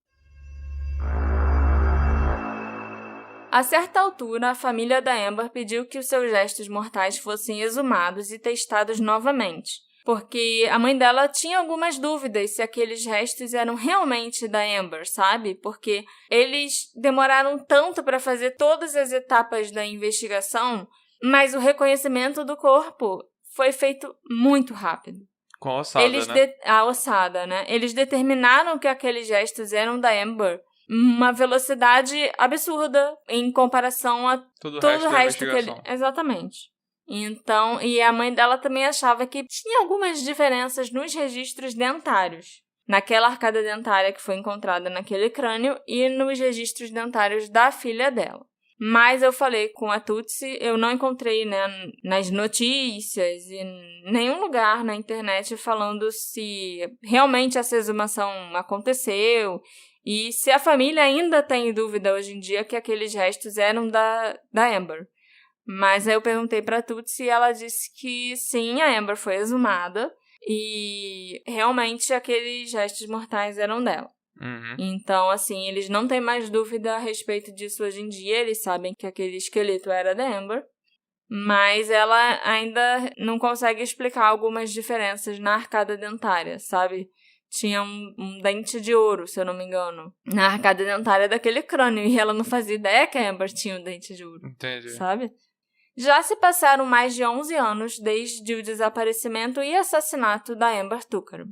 Speaker 1: A certa altura, a família da Amber pediu que os seus restos mortais fossem exumados e testados novamente, porque a mãe dela tinha algumas dúvidas se aqueles restos eram realmente da Amber, sabe? Porque eles demoraram tanto para fazer todas as etapas da investigação, mas o reconhecimento do corpo foi feito muito rápido.
Speaker 2: Com a ossada,
Speaker 1: A ossada, né? Eles determinaram que aqueles restos eram da Amber uma velocidade absurda em comparação a todo o resto que ele... Exatamente. Então, e a mãe dela também achava que tinha algumas diferenças nos registros dentários. Naquela arcada dentária que foi encontrada naquele crânio e nos registros dentários da filha dela. Mas eu falei com a Tutsi, eu não encontrei, né, nas notícias e em nenhum lugar na internet falando se realmente essa exumação aconteceu e se a família ainda tem dúvida hoje em dia que aqueles restos eram da Amber. Mas aí eu perguntei pra Tutsi e ela disse que sim, a Amber foi exumada e realmente aqueles restos mortais eram dela.
Speaker 2: Uhum.
Speaker 1: Então, assim, eles não têm mais dúvida a respeito disso hoje em dia, eles sabem que aquele esqueleto era da Amber, mas ela ainda não consegue explicar algumas diferenças na arcada dentária, sabe? Tinha um dente de ouro, se eu não me engano, na arcada dentária daquele crânio, e ela não fazia ideia que a Amber tinha um dente de ouro.
Speaker 2: Entendi.
Speaker 1: Sabe? Já se passaram mais de 11 anos desde o desaparecimento e assassinato da Amber Tucker.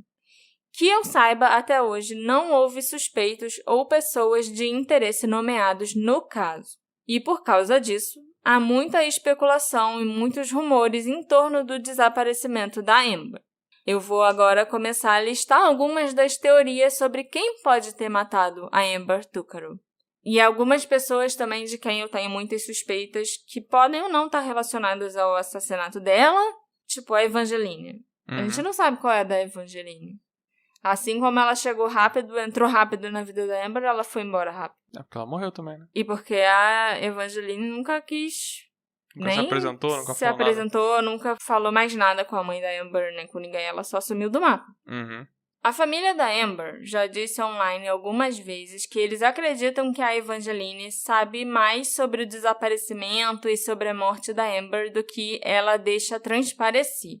Speaker 1: Que eu saiba, até hoje, não houve suspeitos ou pessoas de interesse nomeados no caso. E por causa disso, há muita especulação e muitos rumores em torno do desaparecimento da Amber. Eu vou agora começar a listar algumas das teorias sobre quem pode ter matado a Amber Tucker. E algumas pessoas também de quem eu tenho muitas suspeitas que podem ou não estar relacionadas ao assassinato dela, tipo a Evangeline.
Speaker 2: Uhum.
Speaker 1: A gente não sabe qual é a da Evangeline. Assim como ela chegou rápido, entrou rápido na vida da Amber, ela foi embora rápido.
Speaker 2: É porque ela morreu também, né?
Speaker 1: E porque a Evangeline nunca quis...
Speaker 2: Nunca se apresentou, nunca
Speaker 1: se apresentou, nunca falou mais nada com a mãe da Amber, nem com ninguém. Ela só sumiu do mapa.
Speaker 2: Uhum.
Speaker 1: A família da Amber já disse online algumas vezes que eles acreditam que a Evangeline sabe mais sobre o desaparecimento e sobre a morte da Amber do que ela deixa transparecer.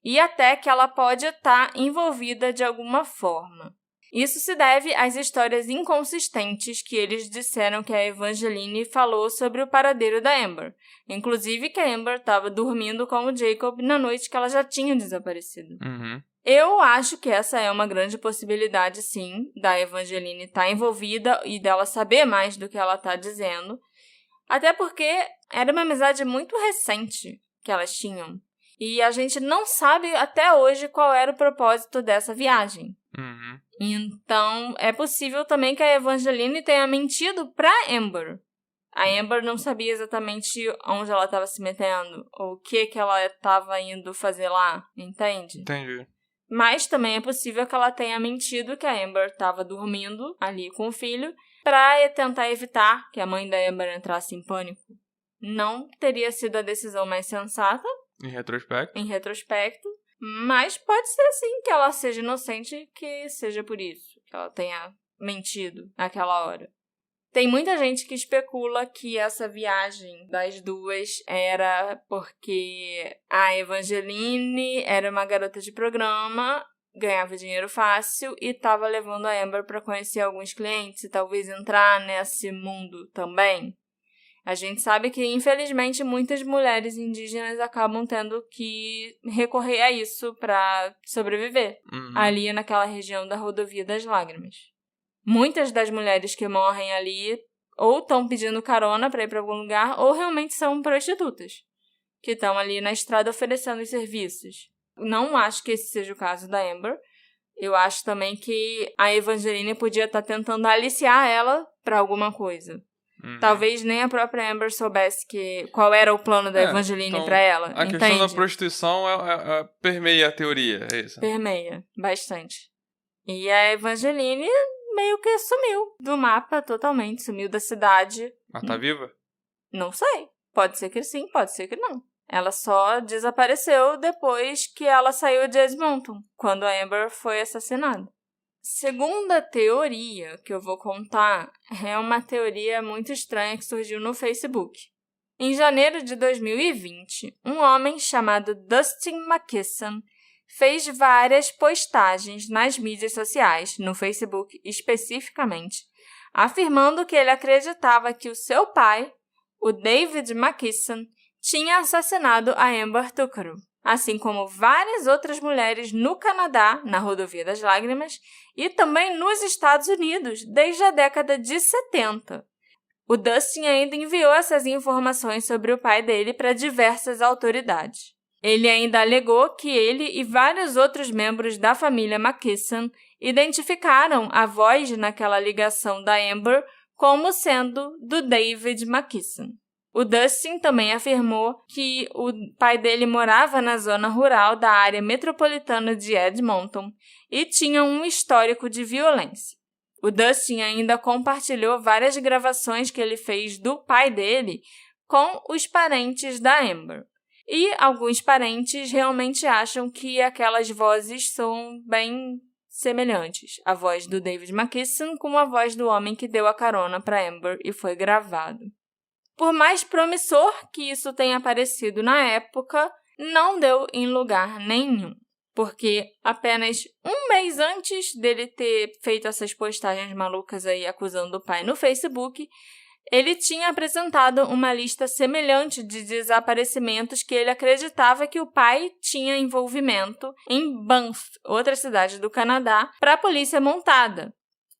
Speaker 1: E até que ela pode estar envolvida de alguma forma. Isso se deve às histórias inconsistentes que eles disseram que a Evangeline falou sobre o paradeiro da Amber. Inclusive que a Amber estava dormindo com o Jacob na noite que ela já tinha desaparecido.
Speaker 2: Uhum.
Speaker 1: Eu acho que essa é uma grande possibilidade, sim, da Evangeline estar envolvida e dela saber mais do que ela está dizendo. Até porque era uma amizade muito recente que elas tinham. E a gente não sabe até hoje qual era o propósito dessa viagem.
Speaker 2: Uhum.
Speaker 1: Então, é possível também que a Evangeline tenha mentido pra Amber. A Amber não sabia exatamente onde ela estava se metendo, ou o que ela estava indo fazer lá, entende?
Speaker 2: Entendi.
Speaker 1: Mas também é possível que ela tenha mentido que a Amber estava dormindo ali com o filho para tentar evitar que a mãe da Amber entrasse em pânico. Não teria sido a decisão mais sensata.
Speaker 2: Em retrospecto.
Speaker 1: Mas pode ser sim que ela seja inocente, que seja por isso, que ela tenha mentido naquela hora. Tem muita gente que especula que essa viagem das duas era porque a Evangeline era uma garota de programa, ganhava dinheiro fácil e estava levando a Amber para conhecer alguns clientes e talvez entrar nesse mundo também. A gente sabe que, infelizmente, muitas mulheres indígenas acabam tendo que recorrer a isso para sobreviver, ali naquela região da Rodovia das Lágrimas. Muitas das mulheres que morrem ali ou estão pedindo carona para ir para algum lugar, ou realmente são prostitutas, que estão ali na estrada oferecendo os serviços. Não acho que esse seja o caso da Amber. Eu acho também que a Evangeline podia estar tentando aliciar ela para alguma coisa. Talvez nem a própria Amber soubesse qual era o plano da Evangeline
Speaker 2: então,
Speaker 1: para ela.
Speaker 2: A questão da prostituição permeia a teoria, é isso?
Speaker 1: Permeia, bastante. E a Evangeline meio que sumiu do mapa totalmente, sumiu da cidade.
Speaker 2: Mas tá viva?
Speaker 1: Não sei. Pode ser que sim, pode ser que não. Ela só desapareceu depois que ela saiu de Edmonton, quando a Amber foi assassinada. Segunda teoria que eu vou contar é uma teoria muito estranha que surgiu no Facebook. Em janeiro de 2020, um homem chamado Dustin McKisson fez várias postagens nas mídias sociais, no Facebook especificamente, afirmando que ele acreditava que o seu pai, o David McKisson, tinha assassinado a Amber Tuckero, assim como várias outras mulheres no Canadá, na Rodovia das Lágrimas, e também nos Estados Unidos, desde a década de 70. O Dustin ainda enviou essas informações sobre o pai dele para diversas autoridades. Ele ainda alegou que ele e vários outros membros da família McKisson identificaram a voz naquela ligação da Amber como sendo do David McKisson. O Dustin também afirmou que o pai dele morava na zona rural da área metropolitana de Edmonton e tinha um histórico de violência. O Dustin ainda compartilhou várias gravações que ele fez do pai dele com os parentes da Amber. E alguns parentes realmente acham que aquelas vozes são bem semelhantes. A voz do David McKisson com a voz do homem que deu a carona para Amber e foi gravado. Por mais promissor que isso tenha parecido na época, não deu em lugar nenhum. Porque apenas um mês antes dele ter feito essas postagens malucas aí acusando o pai no Facebook, ele tinha apresentado uma lista semelhante de desaparecimentos que ele acreditava que o pai tinha envolvimento em Banff, outra cidade do Canadá, para a polícia montada.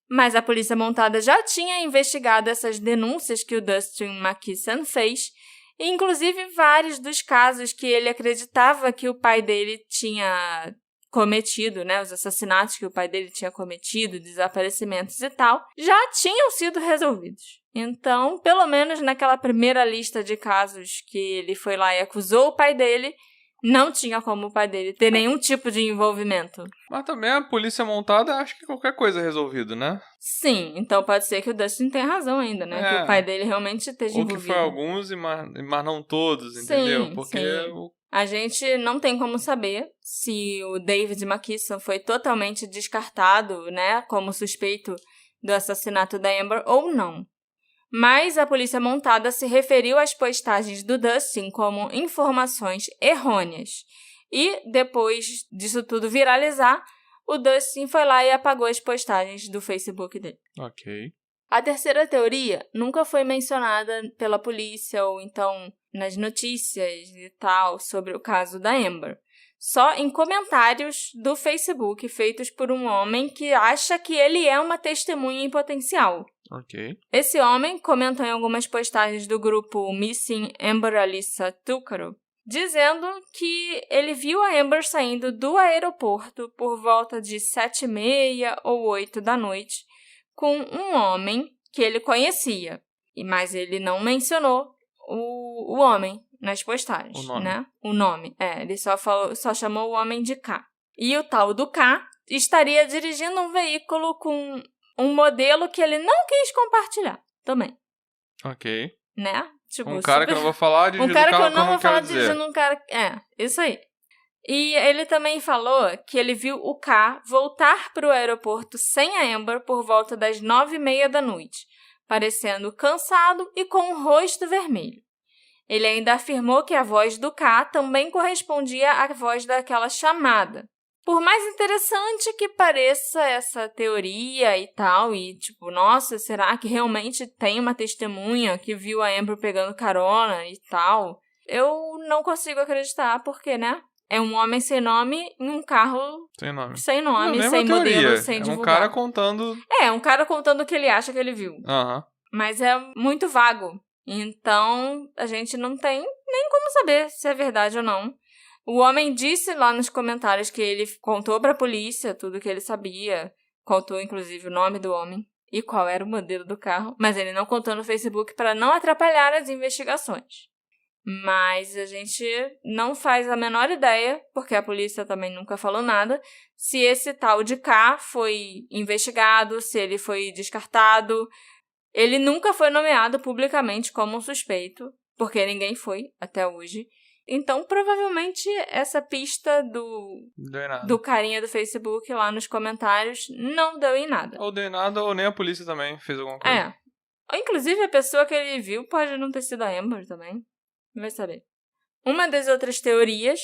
Speaker 1: Mas a polícia montada já tinha investigado essas denúncias que o Dustin McKisson fez, e inclusive vários dos casos que ele acreditava que o pai dele tinha cometido, né, os assassinatos que o pai dele tinha cometido, desaparecimentos e tal, já tinham sido resolvidos. Então, pelo menos naquela primeira lista de casos que ele foi lá e acusou o pai dele, não tinha como o pai dele ter nenhum tipo de envolvimento.
Speaker 2: Mas também a polícia montada acha que qualquer coisa é resolvido, né?
Speaker 1: Sim, então pode ser que o Dustin tenha razão ainda, né? Que o pai dele realmente esteja envolvido.
Speaker 2: Ou que foi alguns, mas não todos, entendeu?
Speaker 1: Sim,
Speaker 2: porque
Speaker 1: sim. A gente não tem como saber se o David McKisson foi totalmente descartado, né? Como suspeito do assassinato da Amber ou não. Mas a polícia montada se referiu às postagens do Dustin como informações errôneas. E, depois disso tudo viralizar, o Dustin foi lá e apagou as postagens do Facebook dele.
Speaker 2: Ok.
Speaker 1: A terceira teoria nunca foi mencionada pela polícia ou então nas notícias e tal sobre o caso da Amber. Só em comentários do Facebook feitos por um homem que acha que ele é uma testemunha em potencial.
Speaker 2: Ok.
Speaker 1: Esse homem comentou em algumas postagens do grupo Missing Amber Alyssa Tuckero, dizendo que ele viu a Amber saindo do aeroporto por volta de 7h30 ou 8 da noite com um homem que ele conhecia, mas ele não mencionou o homem nas postagens,
Speaker 2: o nome.
Speaker 1: Né? O nome. Ele só chamou o homem de K. E o tal do K estaria dirigindo um veículo com um modelo que ele não quis compartilhar também.
Speaker 2: Ok.
Speaker 1: Né? Tipo,
Speaker 2: um cara que eu não vou falar dirigindo
Speaker 1: um cara que eu
Speaker 2: não
Speaker 1: vou falar
Speaker 2: dizer.
Speaker 1: dirigindo um cara... isso aí. E ele também falou que ele viu o K voltar para o aeroporto sem a Amber por volta das 9h30 da noite, parecendo cansado e com o rosto vermelho. Ele ainda afirmou que a voz do K também correspondia à voz daquela chamada. Por mais interessante que pareça essa teoria e tal, e tipo, nossa, será que realmente tem uma testemunha que viu a Amber pegando carona e tal? Eu não consigo acreditar, porque, né? É um homem sem nome em um carro sem nome, sem modelo, sem divulgar.
Speaker 2: Um cara contando...
Speaker 1: um cara contando o que ele acha que ele viu. Mas é muito vago. Então, a gente não tem nem como saber se é verdade ou não. O homem disse lá nos comentários que ele contou pra polícia tudo que ele sabia. Contou, inclusive, o nome do homem e qual era o modelo do carro. Mas ele não contou no Facebook para não atrapalhar as investigações. Mas a gente não faz a menor ideia, porque a polícia também nunca falou nada, se esse tal de K foi investigado, se ele foi descartado. Ele nunca foi nomeado publicamente como um suspeito, porque ninguém foi até hoje. Então, provavelmente, essa pista do carinha do Facebook lá nos comentários não deu em nada.
Speaker 2: Ou deu em nada, ou nem a polícia também fez alguma coisa.
Speaker 1: Inclusive, a pessoa que ele viu pode não ter sido a Amber também. Vai saber. Uma das outras teorias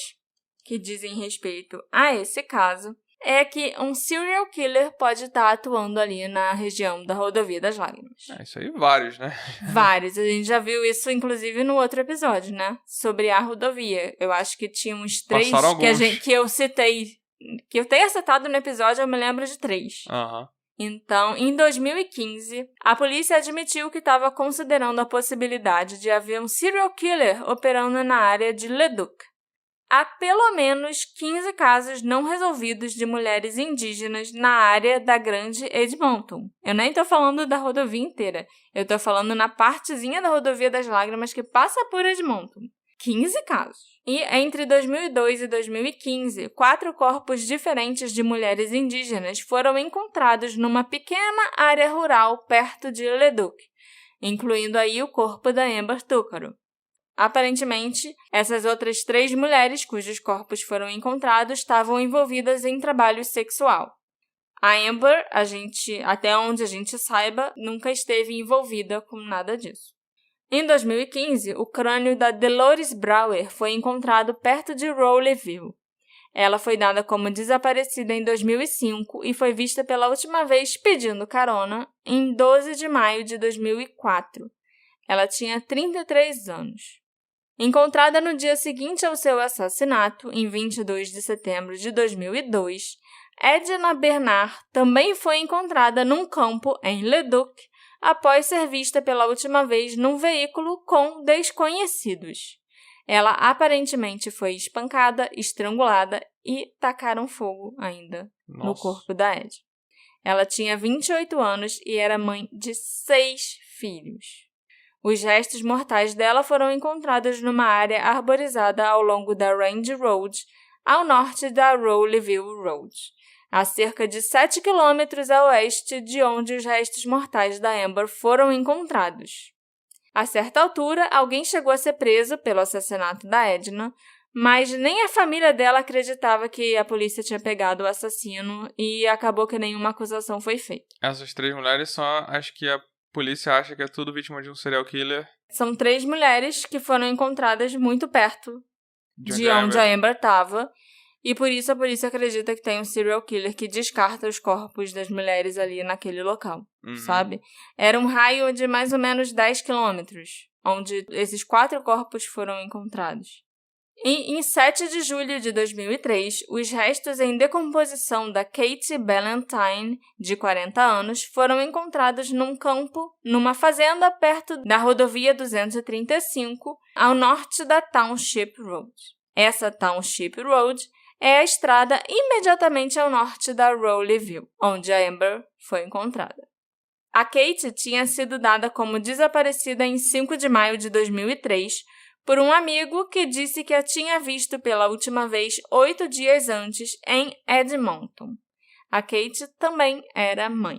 Speaker 1: que dizem respeito a esse caso é que um serial killer pode estar atuando ali na região da Rodovia das Lágrimas.
Speaker 2: Isso aí, vários, né?
Speaker 1: Vários. A gente já viu isso, inclusive, no outro episódio, né? Sobre a rodovia. Eu acho que tinha uns 3 que eu citei. Que eu tenha citado no episódio, eu me lembro de 3. Então, em 2015, a polícia admitiu que estava considerando a possibilidade de haver um serial killer operando na área de Leduc. Há pelo menos 15 casos não resolvidos de mulheres indígenas na área da Grande Edmonton. Eu nem estou falando da rodovia inteira. Eu estou falando na partezinha da Rodovia das Lágrimas que passa por Edmonton. 15 casos. E entre 2002 e 2015, 4 corpos diferentes de mulheres indígenas foram encontrados numa pequena área rural perto de Leduc, incluindo aí o corpo da Amber Túcaro. Aparentemente, essas outras 3 mulheres cujos corpos foram encontrados estavam envolvidas em trabalho sexual. A Amber, até onde a gente saiba, nunca esteve envolvida com nada disso. Em 2015, o crânio da Dolores Brower foi encontrado perto de Rowleyville. Ela foi dada como desaparecida em 2005 e foi vista pela última vez pedindo carona em 12 de maio de 2004. Ela tinha 33 anos. Encontrada no dia seguinte ao seu assassinato, em 22 de setembro de 2002, Edna Bernard também foi encontrada num campo em Leduc após ser vista pela última vez num veículo com desconhecidos. Ela aparentemente foi espancada, estrangulada e tacaram fogo ainda no corpo da Ed. Ela tinha 28 anos e era mãe de 6 filhos. Os restos mortais dela foram encontrados numa área arborizada ao longo da Range Road, ao norte da Rowleyville Road, a cerca de 7 quilômetros a oeste de onde os restos mortais da Amber foram encontrados. A certa altura, alguém chegou a ser preso pelo assassinato da Edna, mas nem a família dela acreditava que a polícia tinha pegado o assassino e acabou que nenhuma acusação foi feita.
Speaker 2: Essas 3 mulheres são as que a polícia acha que é tudo vítima de um serial killer.
Speaker 1: São 3 mulheres que foram encontradas muito perto de onde a Amber estava. E por isso a polícia acredita que tem um serial killer que descarta os corpos das mulheres ali naquele local, sabe? Era um raio de mais ou menos 10 quilômetros, onde esses 4 corpos foram encontrados. E em 7 de julho de 2003, os restos em decomposição da Kate Ballantyne, de 40 anos, foram encontrados num campo, numa fazenda perto da rodovia 235, ao norte da Township Road. Essa Township Road é a estrada imediatamente ao norte da Rowleyville, onde a Amber foi encontrada. A Kate tinha sido dada como desaparecida em 5 de maio de 2003 por um amigo que disse que a tinha visto pela última vez 8 dias antes em Edmonton. A Kate também era mãe.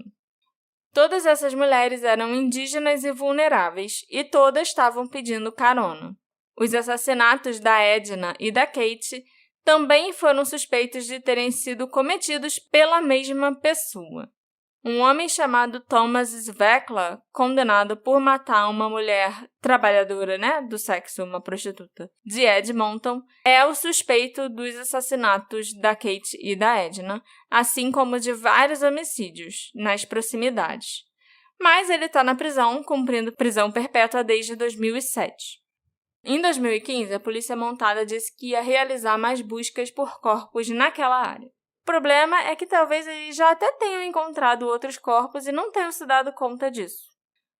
Speaker 1: Todas essas mulheres eram indígenas e vulneráveis e todas estavam pedindo carona. Os assassinatos da Edna e da Kate também foram suspeitos de terem sido cometidos pela mesma pessoa. um homem chamado Thomas Svekla, condenado por matar uma mulher trabalhadora, né, do sexo, uma prostituta, de Edmonton, é o suspeito dos assassinatos da Kate e da Edna, assim como de vários homicídios nas proximidades. Mas ele está na prisão, cumprindo prisão perpétua desde 2007. Em 2015, a polícia montada disse que ia realizar mais buscas por corpos naquela área. O problema é que talvez eles já até tenham encontrado outros corpos e não tenham se dado conta disso.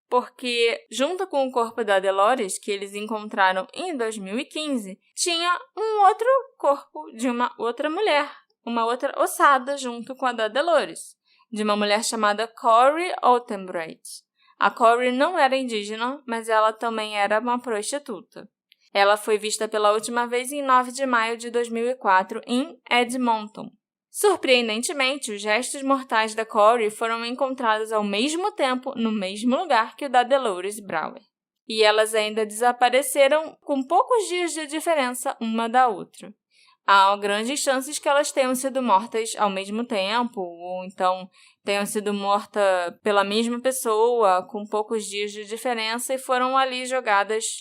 Speaker 1: Porque, junto com o corpo da Dolores, que eles encontraram em 2015, tinha um outro corpo de uma outra mulher, uma outra ossada junto com a da Dolores, de uma mulher chamada Corey Ottenbreit. A Corey não era indígena, mas ela também era uma prostituta. Ela foi vista pela última vez em 9 de maio de 2004 em Edmonton. Surpreendentemente, os restos mortais da Corey foram encontrados ao mesmo tempo no mesmo lugar que o da Dolores Brower. E elas ainda desapareceram com poucos dias de diferença uma da outra. Há grandes chances que elas tenham sido mortas ao mesmo tempo, ou então tenham sido mortas pela mesma pessoa, com poucos dias de diferença, e foram ali jogadas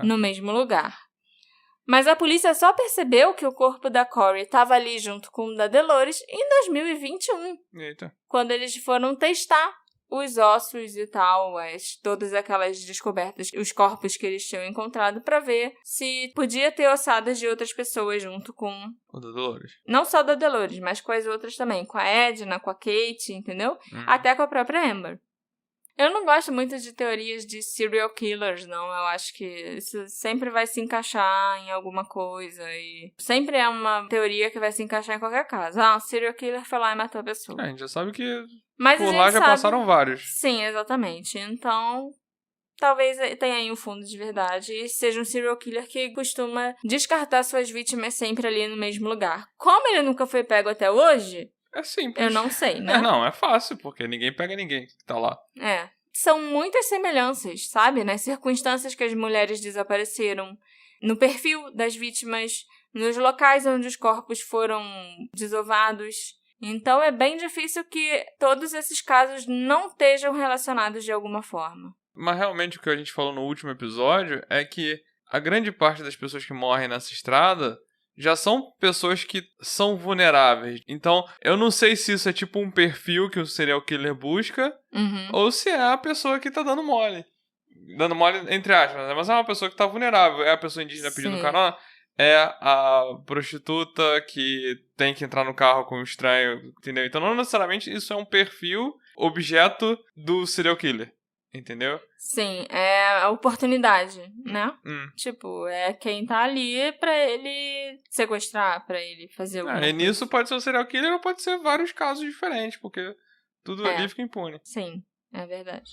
Speaker 1: no mesmo lugar. Mas a polícia só percebeu que o corpo da Corey estava ali junto com o da Dolores em 2021.
Speaker 2: Eita.
Speaker 1: Quando eles foram testar os ossos e tal, todas aquelas descobertas, os corpos que eles tinham encontrado, para ver se podia ter ossadas de outras pessoas junto com
Speaker 2: o da Dolores.
Speaker 1: Não só da Dolores, mas com as outras também, com a Edna, com a Kate, entendeu? Até com a própria Amber. Eu não gosto muito de teorias de serial killers, não. Eu acho que isso sempre vai se encaixar em alguma coisa. E sempre é uma teoria que vai se encaixar em qualquer caso. Um serial killer foi lá e matou a pessoa.
Speaker 2: A gente já sabe que
Speaker 1: mas
Speaker 2: por lá já passaram vários.
Speaker 1: Sim, exatamente. Então, talvez tenha aí um fundo de verdade e seja um serial killer que costuma descartar suas vítimas sempre ali no mesmo lugar. Como ele nunca foi pego até hoje...
Speaker 2: É simples.
Speaker 1: Eu não sei, né?
Speaker 2: Não, é fácil, porque ninguém pega ninguém que tá lá.
Speaker 1: São muitas semelhanças, sabe? Nas circunstâncias que as mulheres desapareceram, no perfil das vítimas, nos locais onde os corpos foram desovados. Então, é bem difícil que todos esses casos não estejam relacionados de alguma forma.
Speaker 2: Mas realmente o que a gente falou no último episódio é que a grande parte das pessoas que morrem nessa estrada já são pessoas que são vulneráveis. Então, eu não sei se isso é tipo um perfil que o serial killer busca, ou se é a pessoa que tá dando mole. Dando mole, entre aspas, mas é uma pessoa que tá vulnerável. É a pessoa indígena pedindo carona, é a prostituta que tem que entrar no carro com um estranho, entendeu? Então, não necessariamente isso é um perfil, objeto do serial killer. Entendeu?
Speaker 1: Sim, é a oportunidade, né? Tipo, é quem tá ali pra ele sequestrar, pra ele fazer alguma coisa.
Speaker 2: E nisso pode ser o serial killer ou pode ser vários casos diferentes, porque tudo ali fica impune.
Speaker 1: Sim, é verdade.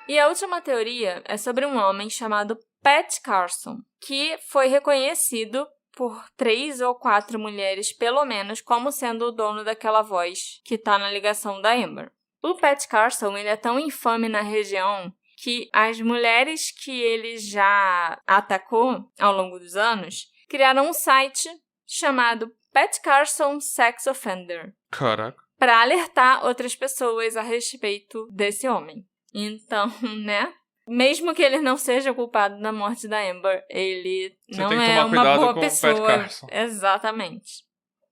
Speaker 1: E a última teoria é sobre um homem chamado Pat Carson, que foi reconhecido por 3 ou 4 mulheres, pelo menos, como sendo o dono daquela voz que tá na ligação da Amber. O Pat Carson, ele é tão infame na região que as mulheres que ele já atacou ao longo dos anos criaram um site chamado Pat Carson Sex Offender.
Speaker 2: Caraca.
Speaker 1: Para alertar outras pessoas a respeito desse homem. Então, né? Mesmo que ele não seja culpado da morte da Amber, ele não é uma boa pessoa.
Speaker 2: Pat Carson.
Speaker 1: Exatamente.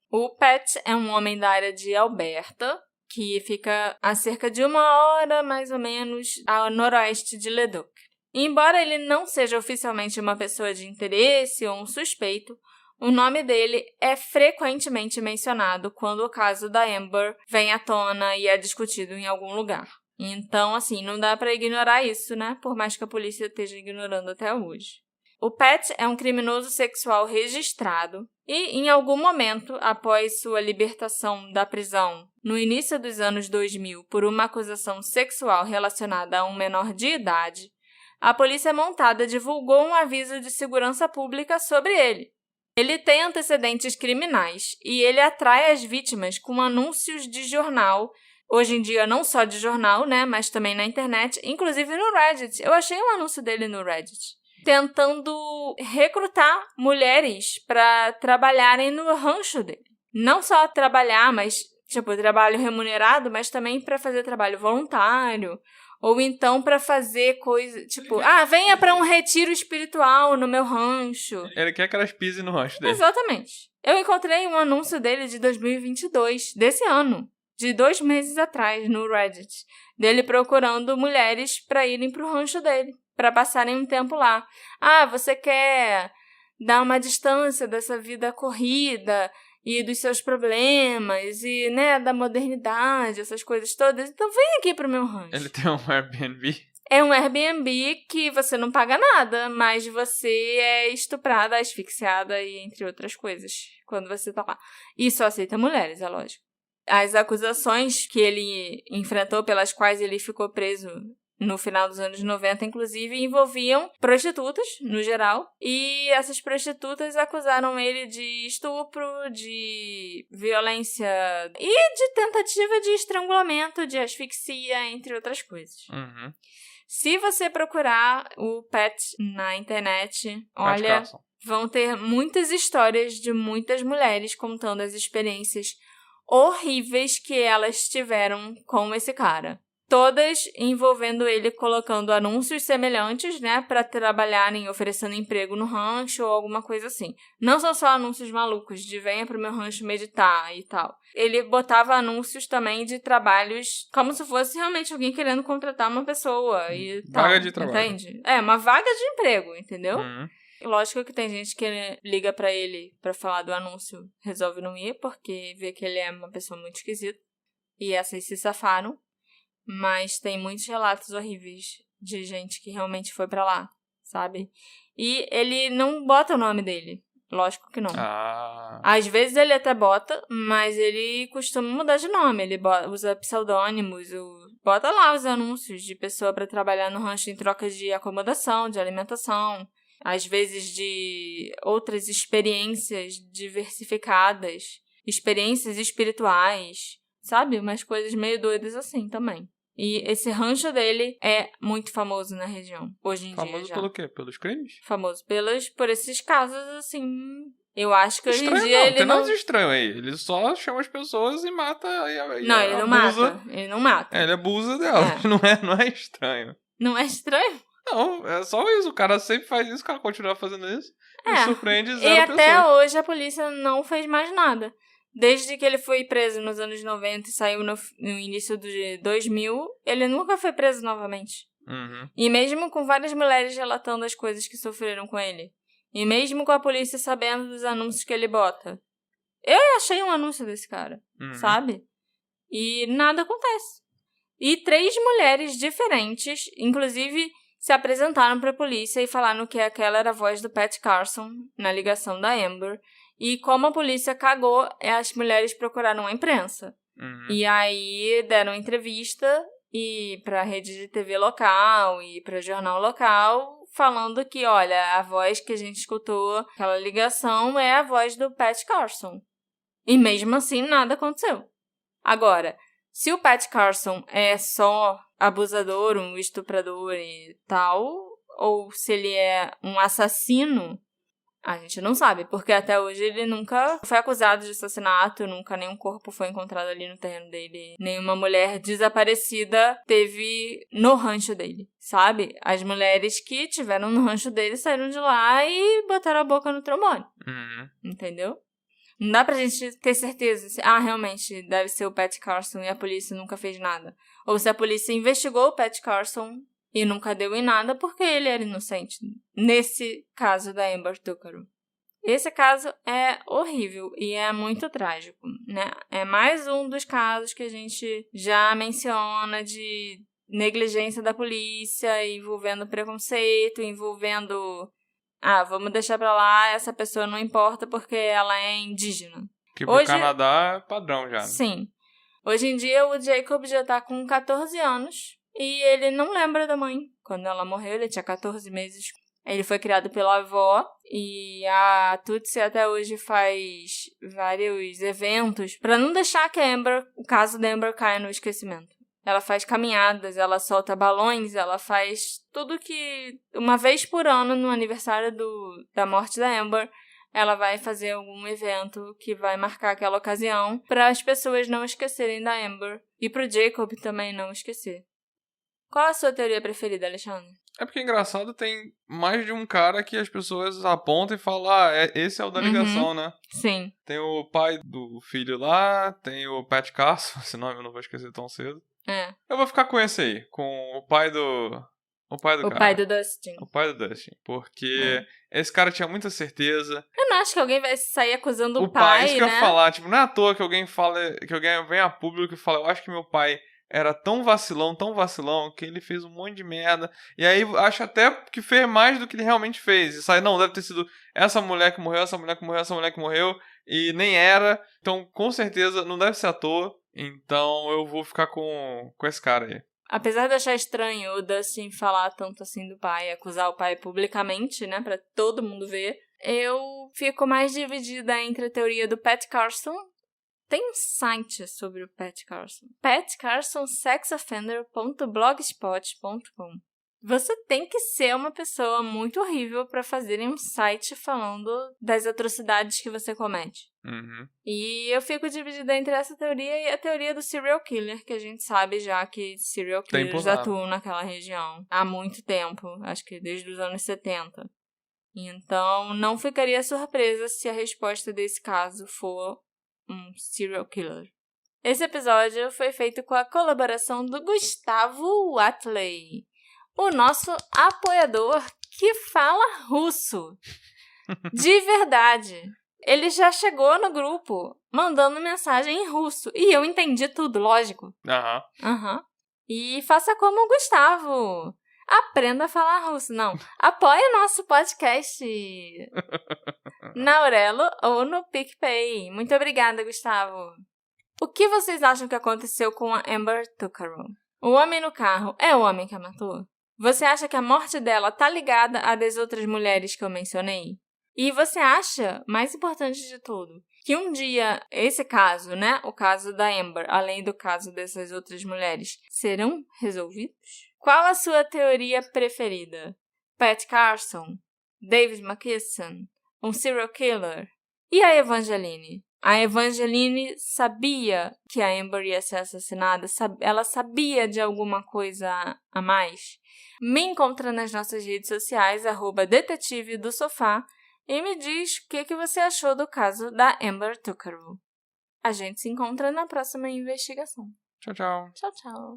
Speaker 1: O Pat é um homem da área de Alberta, que fica a cerca de 1 hora, mais ou menos, a noroeste de Leduc. E embora ele não seja oficialmente uma pessoa de interesse ou um suspeito, o nome dele é frequentemente mencionado quando o caso da Amber vem à tona e é discutido em algum lugar. Então, assim, não dá para ignorar isso, né? Por mais que a polícia esteja ignorando até hoje. O Pat é um criminoso sexual registrado e, em algum momento, após sua libertação da prisão, no início dos anos 2000, por uma acusação sexual relacionada a um menor de idade, a polícia montada divulgou um aviso de segurança pública sobre ele. Ele tem antecedentes criminais e ele atrai as vítimas com anúncios de jornal, hoje em dia não só de jornal, né, mas também na internet, inclusive no Reddit. Eu achei um anúncio dele no Reddit, tentando recrutar mulheres para trabalharem no rancho dele. Não só trabalhar, mas tipo, trabalho remunerado, mas também pra fazer trabalho voluntário. Ou então pra fazer coisa, tipo, venha pra um retiro espiritual no meu rancho.
Speaker 2: Ele quer que elas pisem no rancho dele.
Speaker 1: Exatamente. Eu encontrei um anúncio dele de 2022, desse ano, de 2 meses atrás, no Reddit, dele procurando mulheres pra irem pro rancho dele, pra passarem um tempo lá. Você quer dar uma distância dessa vida corrida e dos seus problemas e, né, da modernidade, essas coisas todas. Então vem aqui pro meu rancho.
Speaker 2: Ele tem um Airbnb?
Speaker 1: É um Airbnb que você não paga nada, mas você é estuprada, asfixiada e entre outras coisas quando você tá lá. E só aceita mulheres, é lógico. As acusações que ele enfrentou, pelas quais ele ficou preso no final dos anos 90, inclusive, envolviam prostitutas, no geral, e essas prostitutas acusaram ele de estupro, de violência e de tentativa de estrangulamento, de asfixia, entre outras coisas.
Speaker 2: Uhum.
Speaker 1: Se você procurar o Pat na internet, olha, vão ter muitas histórias de muitas mulheres contando as experiências horríveis que elas tiveram com esse cara. Todas envolvendo ele colocando anúncios semelhantes, né, para trabalharem oferecendo emprego no rancho ou alguma coisa assim. Não são só anúncios malucos de venha pro meu rancho meditar e tal. Ele botava anúncios também de trabalhos como se fosse realmente alguém querendo contratar uma pessoa e tal.
Speaker 2: Vaga de trabalho.
Speaker 1: Entende? Uma vaga de emprego, entendeu?
Speaker 2: Uhum.
Speaker 1: Lógico que tem gente que liga pra ele pra falar do anúncio, resolve não ir, porque vê que ele é uma pessoa muito esquisita. E essas se safaram. Mas tem muitos relatos horríveis de gente que realmente foi pra lá, sabe? E ele não bota o nome dele. Lógico que não. Às vezes ele até bota, mas ele costuma mudar de nome. Ele usa pseudônimos, bota lá os anúncios de pessoa pra trabalhar no rancho em troca de acomodação, de alimentação. Às vezes de outras experiências diversificadas, experiências espirituais, sabe? Umas coisas meio doidas assim também. E esse rancho dele é muito famoso na região, hoje em dia já.
Speaker 2: Famoso pelo quê? Pelos crimes?
Speaker 1: Famoso por esses casos, assim... Eu acho que hoje em dia
Speaker 2: não,
Speaker 1: ele
Speaker 2: tem
Speaker 1: não...
Speaker 2: nada de estranho aí. Ele só chama as pessoas e mata...
Speaker 1: Não, ele não mata. Ele não mata.
Speaker 2: Ele abusa dela. Não é estranho.
Speaker 1: Não é estranho?
Speaker 2: Não, é só isso. O cara sempre faz isso, o cara continua fazendo isso. E surpreende zero
Speaker 1: E até
Speaker 2: pessoas.
Speaker 1: hoje a polícia não fez mais nada. Desde que ele foi preso nos anos 90 e saiu no início de 2000, ele nunca foi preso novamente.
Speaker 2: Uhum.
Speaker 1: E mesmo com várias mulheres relatando as coisas que sofreram com ele. E mesmo com a polícia sabendo dos anúncios que ele bota. Eu achei um anúncio desse cara, sabe? E nada acontece. E 3 mulheres diferentes, inclusive, se apresentaram pra polícia e falaram que aquela era a voz do Pat Carson na ligação da Amber. E como a polícia cagou, as mulheres procuraram a imprensa.
Speaker 2: Uhum.
Speaker 1: E aí deram entrevista pra rede de TV local e pra jornal local, falando que, olha, a voz que a gente escutou, aquela ligação, é a voz do Pat Carson. E mesmo assim, nada aconteceu. Agora, se o Pat Carson é só abusador, um estuprador e tal, ou se ele é um assassino... A gente não sabe, porque até hoje ele nunca foi acusado de assassinato, nunca nenhum corpo foi encontrado ali no terreno dele, nenhuma mulher desaparecida teve no rancho dele, sabe? As mulheres que tiveram no rancho dele saíram de lá e botaram a boca no trombone, entendeu? Não dá pra gente ter certeza se, realmente deve ser o Pat Carson e a polícia nunca fez nada. Ou se a polícia investigou o Pat Carson e nunca deu em nada porque ele era inocente. Nesse caso da Amber Tucker. Esse caso é horrível e é muito trágico, né? É mais um dos casos que a gente já menciona de negligência da polícia, envolvendo preconceito, envolvendo... vamos deixar pra lá, essa pessoa não importa porque ela é indígena.
Speaker 2: Que pro Canadá é padrão já. Né?
Speaker 1: Sim. Hoje em dia o Jacob já tá com 14 anos... E ele não lembra da mãe. Quando ela morreu, ele tinha 14 meses. Ele foi criado pela avó. E a Tutsi até hoje faz vários eventos para não deixar que o caso da Amber caia no esquecimento. Ela faz caminhadas, ela solta balões, ela faz tudo que... Uma vez por ano, no aniversário da morte da Amber, ela vai fazer algum evento que vai marcar aquela ocasião para as pessoas não esquecerem da Amber e pro Jacob também não esquecer. Qual a sua teoria preferida, Alexandre?
Speaker 2: É porque é engraçado, tem mais de um cara que as pessoas apontam e falam, esse é o da ligação, né?
Speaker 1: Sim.
Speaker 2: Tem o pai do filho lá, tem o Pat Carson, esse nome eu não vou esquecer tão cedo. Eu vou ficar com esse aí, com o pai do cara.
Speaker 1: Pai do Dustin.
Speaker 2: O pai do Dustin, porque esse cara tinha muita certeza.
Speaker 1: Eu não acho que alguém vai sair acusando o
Speaker 2: pai, isso que
Speaker 1: né?
Speaker 2: eu ia falar, tipo, não é à toa que alguém fala, que alguém vem a público e fala, eu acho que meu pai era tão vacilão, que ele fez um monte de merda. E aí, acho até que fez mais do que ele realmente fez. E sai, não, deve ter sido essa mulher que morreu, essa mulher que morreu, essa mulher que morreu. E nem era. Então, com certeza, não deve ser à toa. Então, eu vou ficar com esse cara aí.
Speaker 1: Apesar de achar estranho o Dustin falar tanto assim do pai, acusar o pai publicamente, né, pra todo mundo ver, eu fico mais dividida entre a teoria do Pat Carson. Tem um site sobre o Pat Carson. patcarsonsexoffender.blogspot.com. Você tem que ser uma pessoa muito horrível para fazerem um site falando das atrocidades que você comete. E eu fico dividida entre essa teoria e a teoria do serial killer, que a gente sabe já que serial killers atuam naquela região há muito tempo, acho que desde os anos 70. Então, não ficaria surpresa se a resposta desse caso for um serial killer. Esse episódio foi feito com a colaboração do Gustavo Watley, o nosso apoiador que fala russo. De verdade. Ele já chegou no grupo mandando mensagem em russo. E eu entendi tudo, lógico. E faça como o Gustavo. Aprenda a falar russo. Não, apoie o nosso podcast na Aurelo ou no PicPay. Muito obrigada, Gustavo. O que vocês acham que aconteceu com a Amber Tucker? O homem no carro é o homem que a matou? Você acha que a morte dela tá ligada à das outras mulheres que eu mencionei? E você acha, mais importante de tudo, que um dia esse caso, né, o caso da Amber, além do caso dessas outras mulheres, serão resolvidos? Qual a sua teoria preferida? Pat Carson? David McKesson? Um serial killer? E a Evangeline? A Evangeline sabia que a Amber ia ser assassinada? Ela sabia de alguma coisa a mais? Me encontra nas nossas redes sociais, @detetive do sofá, e me diz o que você achou do caso da Amber Tucker. A gente se encontra na próxima investigação.
Speaker 2: Tchau, tchau.
Speaker 1: Tchau, tchau.